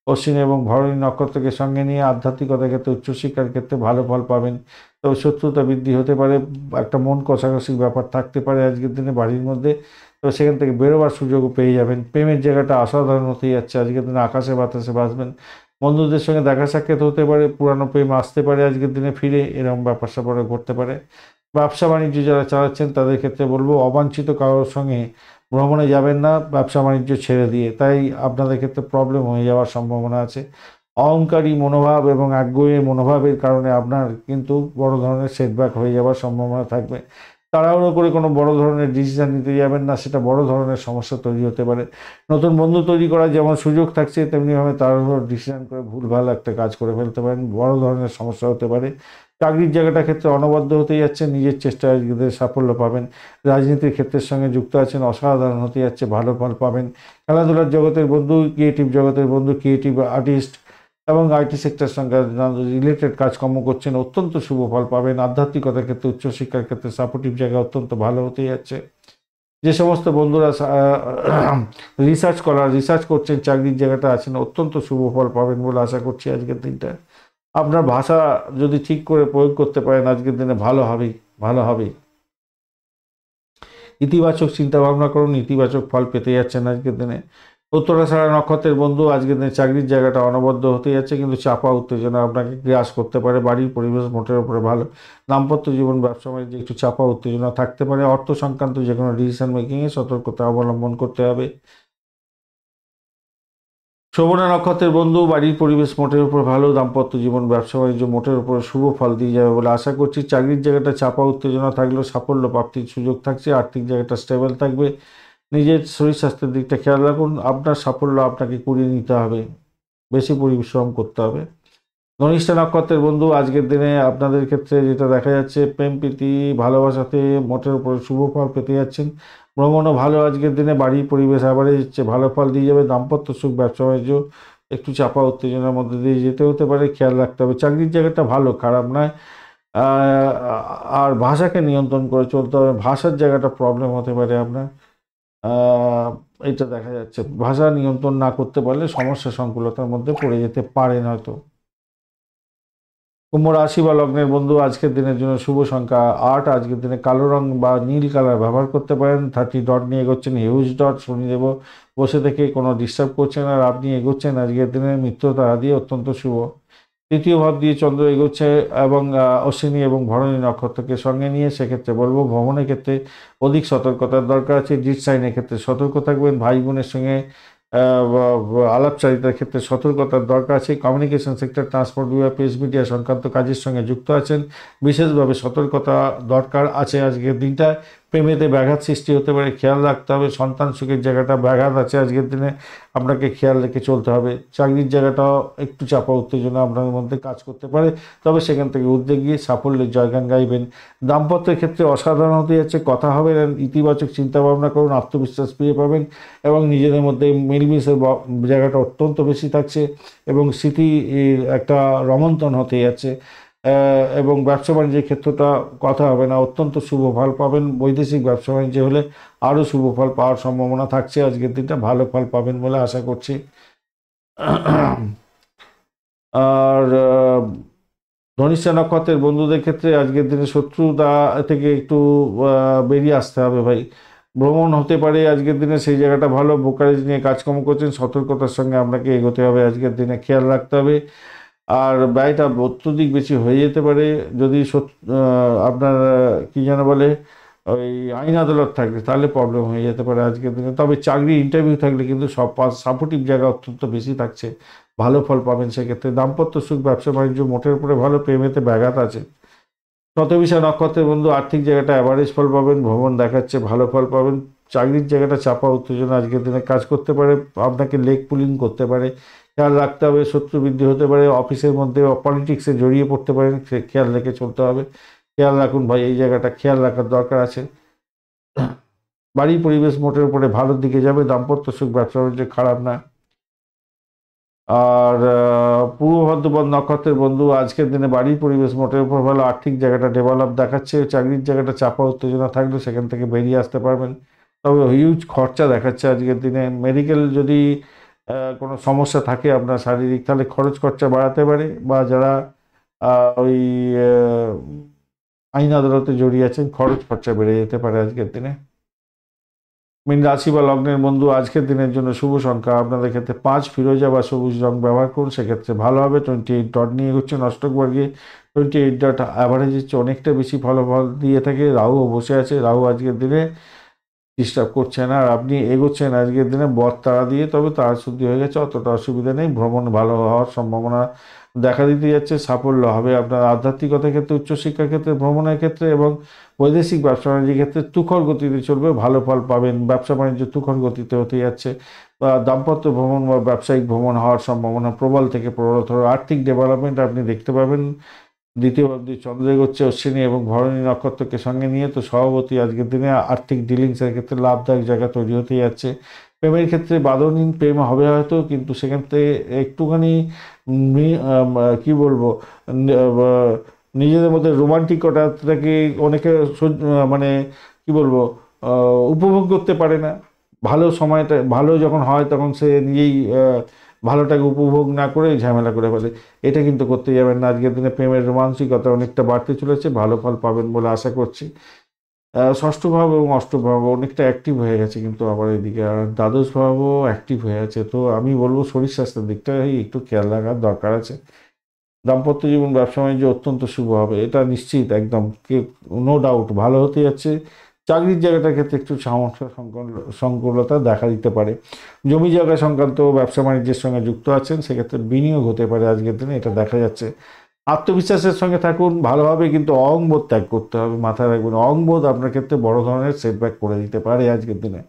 অশ্বিনী এবং ভরণী নক্ষত্রকে সঙ্গে নিয়ে, আধ্যাত্মিকতার ক্ষেত্রে উচ্চশিক্ষার ক্ষেত্রে ভালো ফল পাবেন, তবে শত্রুতা বৃদ্ধি হতে পারে, একটা মন কষাকষি ব্যাপার থাকতে পারে আজকের দিনে বাড়ির মধ্যে, তবে সেখান থেকে বেরোবার সুযোগও পেয়ে যাবেন। প্রেমের জায়গাটা অসাধারণ হতে যাচ্ছে আজকের দিনে, আকাশে বাতাসে বাঁচবেন, বন্ধুদের সঙ্গে দেখা সাক্ষাৎ হতে পারে, পুরানো প্রেম আসতে পারে আজকের দিনে ফিরে, এরকম ব্যাপার স্যাপারে ঘটতে পারে। ব্যবসা বাণিজ্য যারা চালাচ্ছেন তাদের ক্ষেত্রে বলবো অবাঞ্ছিত কারোর সঙ্গে ভ্রমণে যাবেন না ব্যবসা বাণিজ্য ছেড়ে দিয়ে, তাই আপনাদের ক্ষেত্রে প্রবলেম হয়ে যাওয়ার সম্ভাবনা আছে। অহংকারী মনোভাব এবং আগ্রহী মনোভাবের কারণে আপনার কিন্তু বড় ধরনের সেটব্যাক হয়ে যাওয়ার সম্ভাবনা থাকবে। তাড়াহুড়ো করে কোনো বড় ধরনের ডিসিশন নিতে যাবেন না, সেটা বড় ধরনের সমস্যা তৈরি হতে পারে। নতুন বন্ধু তৈরি করার যেমন সুযোগ থাকছে, তেমনিভাবে তাড়াহুড়ো ডিসিশন করে ভুলভাল একটা কাজ করে ফেলতে পারেন, বড় ধরনের সমস্যা হতে পারে। চাকরির জায়গাটার ক্ষেত্রে অনবদ্য হতে যাচ্ছে, নিজের চেষ্টায় সাফল্য পাবেন। রাজনীতির ক্ষেত্রের সঙ্গে যুক্ত আছেন, অসাধারণ হতে যাচ্ছে, ভালো ফল পাবেন। খেলাধুলার জগতের বন্ধু, ক্রিয়েটিভ জগতের বন্ধু, ক্রিয়েটিভ আর্টিস্ট এবং আইটি সেক্টর সঙ্গে রিলেটেড কাজকর্ম করছেন, অত্যন্ত শুভ ফল পাবেন। আধ্যাত্মিকতার ক্ষেত্রে উচ্চশিক্ষার ক্ষেত্রে সাপোর্টিভ জায়গা অত্যন্ত ভালো হতে যাচ্ছে। যে সমস্ত বন্ধুরা রিসার্চ করছেন, চাকরির জায়গাটা আছেন, অত্যন্ত শুভ ফল পাবেন বলে আশা করছি আজকের দিনটা। আপনার ভাষা যদি ঠিক করে প্রয়োগ করতে পারেন আজকের দিনে ভালো হবেই, ভালো হবেই। ইতিবাচক চিন্তা ভাবনা করুন, ইতিবাচক ফল পেতে যাচ্ছেন আজকের দিনে। উত্তরাষাঢ়া নক্ষত্রের বন্ধু আজকের দিনে চাকরির জায়গাটা অনবদ্য হতে যাচ্ছে, কিন্তু চাপা উত্তেজনা আপনাকে গ্রাস করতে পারে, বাড়ির পরিবেশ মোটের উপরে ভালো। দাম্পত্য জীবন ব্যবসা বাণিজ্যে একটু চাপা উত্তেজনা থাকতে পারে, অর্থ সংক্রান্ত যে কোনো ডিসিশন মেকিংয়ে সতর্কতা অবলম্বন করতে হবে। শ্রবণা নক্ষত্রের বন্ধু বাড়ির পরিবেশ মোটের উপর ভালো, দাম্পত্য জীবন ব্যবসা বাণিজ্য মোটের উপর শুভ ফল দিয়ে যাবে বলে আশা করছি। চাকরির জায়গাটা চাপা উত্তেজনা থাকলেও সাফল্য প্রাপ্তির সুযোগ থাকছে, আর্থিক জায়গাটা স্টেবল থাকবে। নিজের শরীর স্বাস্থ্যের দিকটা খেয়াল রাখুন, আপনার সাফল্য আপনাকে কুড়িয়ে নিতে হবে, বেশি পরিশ্রম করতে হবে। ধনিষ্ঠা নক্ষত্রের বন্ধু আজকের দিনে আপনাদের ক্ষেত্রে যেটা দেখা যাচ্ছে, প্রেম প্রীতি ভালোবাসাতে মোটের উপরে শুভ ফল পেতে যাচ্ছেন। ভ্রমণও ভালো আজকের দিনে, বাড়ির পরিবেশ আবারে যাচ্ছে, ভালো ফল দিয়ে যাবে। দাম্পত্য সুখ ব্যবসা বাণিজ্য একটু চাপা উত্তেজনার মধ্যে দিয়ে যেতে হতে পারে, খেয়াল রাখতে হবে। চাকরির জায়গাটা ভালো, খারাপ নয়। আর ভাষাকে নিয়ন্ত্রণ করে চলতে হবে, ভাষার জায়গাটা প্রবলেম হতে পারে আপনার, এটা দেখা যাচ্ছে। ভাষা নিয়ন্ত্রণ না করতে পারলে সমস্যা সংকুলতার মধ্যে পড়ে যেতে পারেন হয়তো। কুম্ভ রাশি বা লগ্নের বন্ধু আজকের দিনের জন্য শুভ সংখ্যা 8, আজকের দিনে কালো রং বা নীল কালার ব্যবহার করতে পারেন। 30 ডট নিয়ে এগোচ্ছেন, হিউজ ডট, শনিদেব বসে থেকে কোনো ডিস্টার্ব করছেন আর আপনি এগোচ্ছেন আজকের দিনে মিত্র তারা দিয়ে, অত্যন্ত শুভ। তৃতীয় ভাব দিয়ে চন্দ্র এগোচ্ছে এবং অশ্বিনী এবং ভরণী নক্ষত্রকে সঙ্গে নিয়ে, সেক্ষেত্রে বলবো ভ্রমণের ক্ষেত্রে অধিক সতর্কতার দরকার আছে। ডিট সাইনের ক্ষেত্রে সতর্ক থাকবেন, ভাই বোনের সঙ্গে আলাপচারিতার ক্ষেত্রে সতর্কতার দরকার আছে। কমিউনিকেশন সেক্টর, ট্রান্সপোর্ট বিভাগ, প্রেস মিডিয়া সংক্রান্ত কাজের সঙ্গে যুক্ত আছেন, বিশেষভাবে সতর্কতা দরকার আছে আজকের দিনটা। প্রেমেতে ব্যাঘাত সৃষ্টি হতে পারে, খেয়াল রাখতে হবে। সন্তান সুখের জায়গাটা ব্যাঘাত আছে আজকের দিনে, আপনাকে খেয়াল রেখে চলতে হবে। চাকরির জায়গাটাও একটু চাপা উত্তেজনা আপনার মধ্যে কাজ করতে পারে, তবে সেখান থেকে উঠতে গিয়ে সাফল্যের জয়গান গাইবেন। দাম্পত্যের ক্ষেত্রে অসাধারণ হতে যাচ্ছে, কথা হবে, ইতিবাচক চিন্তা ভাবনা করুন, আত্মবিশ্বাস ফিরে পাবেন এবং নিজেদের মধ্যে মিলমিশের জায়গাটা অত্যন্ত বেশি থাকছে এবং স্মৃতি একটা রমন্থন হতে যাচ্ছে। এবং ব্যবসা বাণিজ্যের ক্ষেত্রটা কথা হবে না, অত্যন্ত শুভ ফল পাবেন। বৈদেশিক ব্যবসা বাণিজ্য হলে আরও শুভ ফল পাওয়ার সম্ভাবনা থাকছে, আজকের দিনটা ভালো ফল পাবেন বলে আশা করছি। আর ধনিষ্ঠা নক্ষত্রের বন্ধুদের ক্ষেত্রে আজকের দিনে শত্রুতা থেকে একটু বেরিয়ে আসতে হবে ভাই। ভ্রমণ হতে পারে আজকের দিনে, সেই জায়গাটা ভালো। ব্রোকারেজ নিয়ে কাজকর্ম করছেন, সতর্কতার সঙ্গে আপনাকে এগোতে হবে আজকের দিনে, খেয়াল রাখতে হবে। আর ব্যয়টা অত্যধিক বেশি হয়ে যেতে পারে যদি আপনার কি যেন বলে ওই আইন আদালত থাকলে, তাহলে প্রবলেম হয়ে যেতে পারে আজকের দিনে। তবে চাকরি ইন্টারভিউ থাকলে কিন্তু সব সাপোর্টিভ জায়গা অত্যন্ত বেশি থাকছে, ভালো ফল পাবেন সেক্ষেত্রে। দাম্পত্য সুখ, ব্যবসা বাণিজ্য মোটের উপরে ভালো, প্রেমেতে ব্যাঘাত আছে। শতবিশা নক্ষত্রের বন্ধু আর্থিক জায়গাটা অ্যাভারেজ ফল পাবেন, ভ্রমণ দেখাচ্ছে ভালো ফল পাবেন। চাকরির জায়গাটা চাপা উত্তেজনা আজকের দিনে কাজ করতে পারে, আপনাকে লেগ পুলিং করতে পারে, খেয়াল রাখতে হবে। শত্রু বৃদ্ধি হতে পারে, অফিসের মধ্যে পলিটিক্সে জড়িয়ে পড়তে পারেন, খেয়াল রেখে চলতে হবে। খেয়াল রাখুন ভাই, এই জায়গাটা খেয়াল রাখার দরকার আছে। বাড়ির পরিবেশ মোটের উপরে ভালোর দিকে যাবে, দাম্পত্য সুখ, ব্যবসা বাণিজ্য খারাপ না। আর পূর্ব বর্ধমান নক্ষত্রের বন্ধু আজকের দিনে বাড়ির পরিবেশ মোটের উপর ভালো, আর্থিক জায়গাটা ডেভেলপ দেখাচ্ছে। চাকরির জায়গাটা চাপা উত্তেজনা থাকলে সেখান থেকে বেরিয়ে আসতে পারবেন, তবে হিউজ খরচা দেখাচ্ছে আজকের দিনে। মেডিকেল যদি কোনো সমস্যা থাকে আপনার শারীরিক, তাহলে খরচা বাড়াতে পারে। বা যারা ওই আইন আদালতে জড়িয়ে আছেন, খরচা বেড়ে যেতে পারে আজকের দিনে। মীন রাশি বা লগ্নের বন্ধু আজকের দিনের জন্য শুভ সংখ্যা আপনাদের ক্ষেত্রে 5, ফিরোজা বা সবুজ রং ব্যবহার করুন, সেক্ষেত্রে ভালো হবে। 28 ডট নিয়ে এগোচ্ছেন অষ্টক বর্গে, 28 ডট অ্যাভারেজের চেয়ে অনেকটা বেশি ফলাফল দিয়ে থাকে। রাহুও বসে আছে, রাহু আজকের দিনে ডিস্টার্ব করছে না, আর আপনি এগোচ্ছেন আজকের দিনে বর তারা দিয়ে, তবে তারা শুদ্ধি হয়ে গেছে, অতটা অসুবিধা নেই। ভ্রমণ ভালো হওয়ার সম্ভাবনা দেখা দিতে যাচ্ছে, সাফল্য হবে আপনার আধ্যাত্মিকতার ক্ষেত্রে, উচ্চশিক্ষার ক্ষেত্রে, ভ্রমণের ক্ষেত্রে এবং বৈদেশিক ব্যবসা বাণিজ্যের ক্ষেত্রে তুখর গতিতে চলবে, ভালো ফল পাবেন। ব্যবসা বাণিজ্য তুখর গতিতে হতে যাচ্ছে, বা দাম্পত্য ভ্রমণ বা ব্যবসায়িক ভ্রমণ হওয়ার সম্ভাবনা প্রবল থেকে প্রবলতর। আর্থিক ডেভেলপমেন্ট আপনি দেখতে পাবেন। দ্বিতীয় ভাবটি চন্দ্র এগোচ্ছে অশ্বিনী এবং ভরণী নক্ষত্রকে সঙ্গে নিয়ে, তো স্বভাবতই আজকের দিনে আর্থিক ডিলিংসের ক্ষেত্রে লাভদায়ক জায়গা তৈরি হতে যাচ্ছে। প্রেমের ক্ষেত্রে বাদনীন প্রেম হবে হয়তো, কিন্তু সেখান থেকে একটুখানি কি বলবো, নিজেদের মধ্যে রোমান্টিকতাটাকে অনেকে মানে কি বলবো, উপভোগ করতে পারে না। ভালো সময়টা ভালো যখন হয় তখন সে নিজেই ভালোটাকে উপভোগ না করে ঝামেলা করে ফেলে, এটা কিন্তু করতে যাবেন না। আজকের দিনে প্রেমের রোমান্সিকতা অনেকটা বাড়তে চলেছে, ভালো ফল পাবেন বলে আশা করছি। ষষ্ঠ ভাব এবং অষ্টম ভাব অনেকটা অ্যাক্টিভ হয়ে গেছে কিন্তু আবার এদিকে, আর দ্বাদশ ভাবও অ্যাক্টিভ হয়ে আছে। তো আমি বলবো শরীর স্বাস্থ্যের দিকটাই একটু খেয়াল রাখার দরকার আছে। দাম্পত্য জীবন, ব্যবসা বাণিজ্য অত্যন্ত শুভ হবে, এটা নিশ্চিত, একদম নো ডাউট ভালো হতে যাচ্ছে। চাকরির জায়গাটার ক্ষেত্রে একটু সমস্যা সংকুলতা দেখা দিতে পারে। জমি জায়গা সংক্রান্ত ব্যবসা বাণিজ্যের সঙ্গে যুক্ত আছেন, সেক্ষেত্রে বিনিয়োগ হতে পারে আজকের দিনে, এটা দেখা যাচ্ছে। আত্মবিশ্বাসের সঙ্গে থাকুন, ভালো হবে, কিন্তু অহংবোধ ত্যাগ করতে হবে, মাথায় রাখবেন। অহংবোধ আপনার ক্ষেত্রে বড় ধরনের সেটব্যাক করে দিতে পারে আজকের দিনে।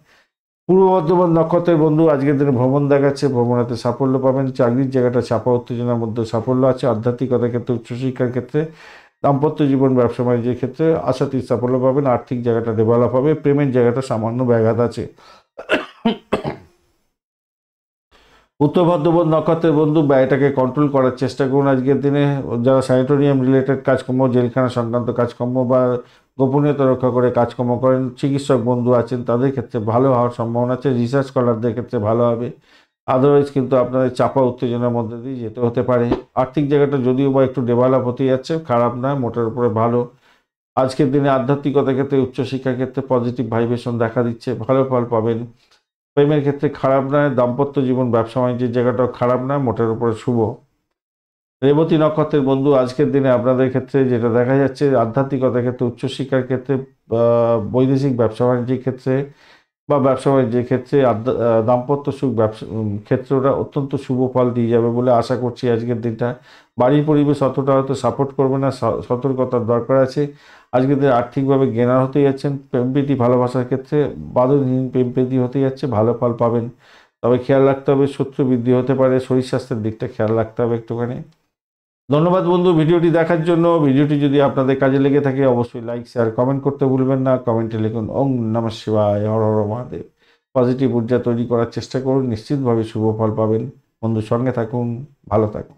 পূর্ব বর্ধমান নক্ষত্রের বন্ধু আজকের দিনে ভ্রমণ দেখাচ্ছে, ভ্রমণেতে সাফল্য পাবেন। চাকরির জায়গাটা চাপা উত্তেজনার মধ্যে সাফল্য আছে। আধ্যাত্মিকতার ক্ষেত্রে, উচ্চশিক্ষার ক্ষেত্রে, দাম্পত্য জীবন, ব্যবসা বাণিজ্যের ক্ষেত্রে আশাতীত সাফল্য পাবেন। আর্থিক জায়গাটা ডেভেলপ হবে, প্রেমের জায়গাটা সামান্য ব্যাঘাত আছে। উত্তর ভাদ্রপদ নক্ষত্রের বন্ধু ব্যয়টাকে কন্ট্রোল করার চেষ্টা করুন আজকের দিনে। যারা স্যানিটোরিয়াম রিলেটেড কাজকর্ম, জেলখানা সংক্রান্ত কাজকর্ম বা গোপনীয়তা রক্ষা করে কাজকর্ম করেন, চিকিৎসক বন্ধু আছেন, তাদের ক্ষেত্রে ভালো হওয়ার সম্ভাবনা আছে। রিসার্চ স্কলারদের ক্ষেত্রে ভালো হবে। আদারওয়াইজ কিন্তু আপনাদের চাপা উত্তেজনার মধ্যে দিয়ে যেতে হতে পারে। আর্থিক জায়গাটা যদিও বা একটু ডেভেলপ হতে যাচ্ছে, খারাপ না, মোটের উপরে ভালো। আজকের দিনে আধ্যাত্মিকতার ক্ষেত্রে, উচ্চশিক্ষার ক্ষেত্রে পজিটিভ ভাইব্রেশন দেখা দিচ্ছে, ভালো ফল পাবেন। প্রেমের ক্ষেত্রে খারাপ নয়, দাম্পত্য জীবন, ব্যবসা বাণিজ্যের জায়গাটাও খারাপ নয়, মোটের উপরে শুভ। রেবতী নক্ষত্রের বন্ধু আজকের দিনে আপনাদের ক্ষেত্রে যেটা দেখা যাচ্ছে, আধ্যাত্মিকতার ক্ষেত্রে, উচ্চশিক্ষার ক্ষেত্রে, বৈদেশিক ব্যবসা বাণিজ্যের ক্ষেত্রে বা ব্যবসা বাণিজ্যের ক্ষেত্রে, দাম্পত্য সুখ, ব্যবসা ক্ষেত্রটা অত্যন্ত শুভ ফল দিয়ে যাবে বলে আশা করছি আজকের দিনটা। বাড়ির পরিবেশ অতটা হয়তো সাপোর্ট করবে না, সতর্কতার দরকার আছে। আজকের দিনে আর্থিকভাবে গেনার হতে যাচ্ছেন। প্রেমপ্রীতি, ভালোবাসার ক্ষেত্রে বাদনহীন প্রেমপ্রীতি হতে যাচ্ছে, ভালো ফল পাবেন। তবে খেয়াল রাখতে হবে, শত্রু বৃদ্ধি হতে পারে, শরীর স্বাস্থ্যের দিকটা খেয়াল রাখতে হবে একটুখানি। ধন্যবাদ বন্ধু ভিডিওটি দেখার জন্য। ভিডিওটি যদি আপনাদের কাজে লেগে থাকে অবশ্যই লাইক, শেয়ার, কমেন্ট করতে ভুলবেন না। কমেন্টে লিখুন ওম নমঃ শিবায়, হর হর মহাদেব। পজিটিভ ঊর্জা তৈরি করার চেষ্টা করুন, নিশ্চিতভাবে শুভ ফল পাবেন। বন্ধুর সঙ্গে থাকুন, ভালো থাকুন।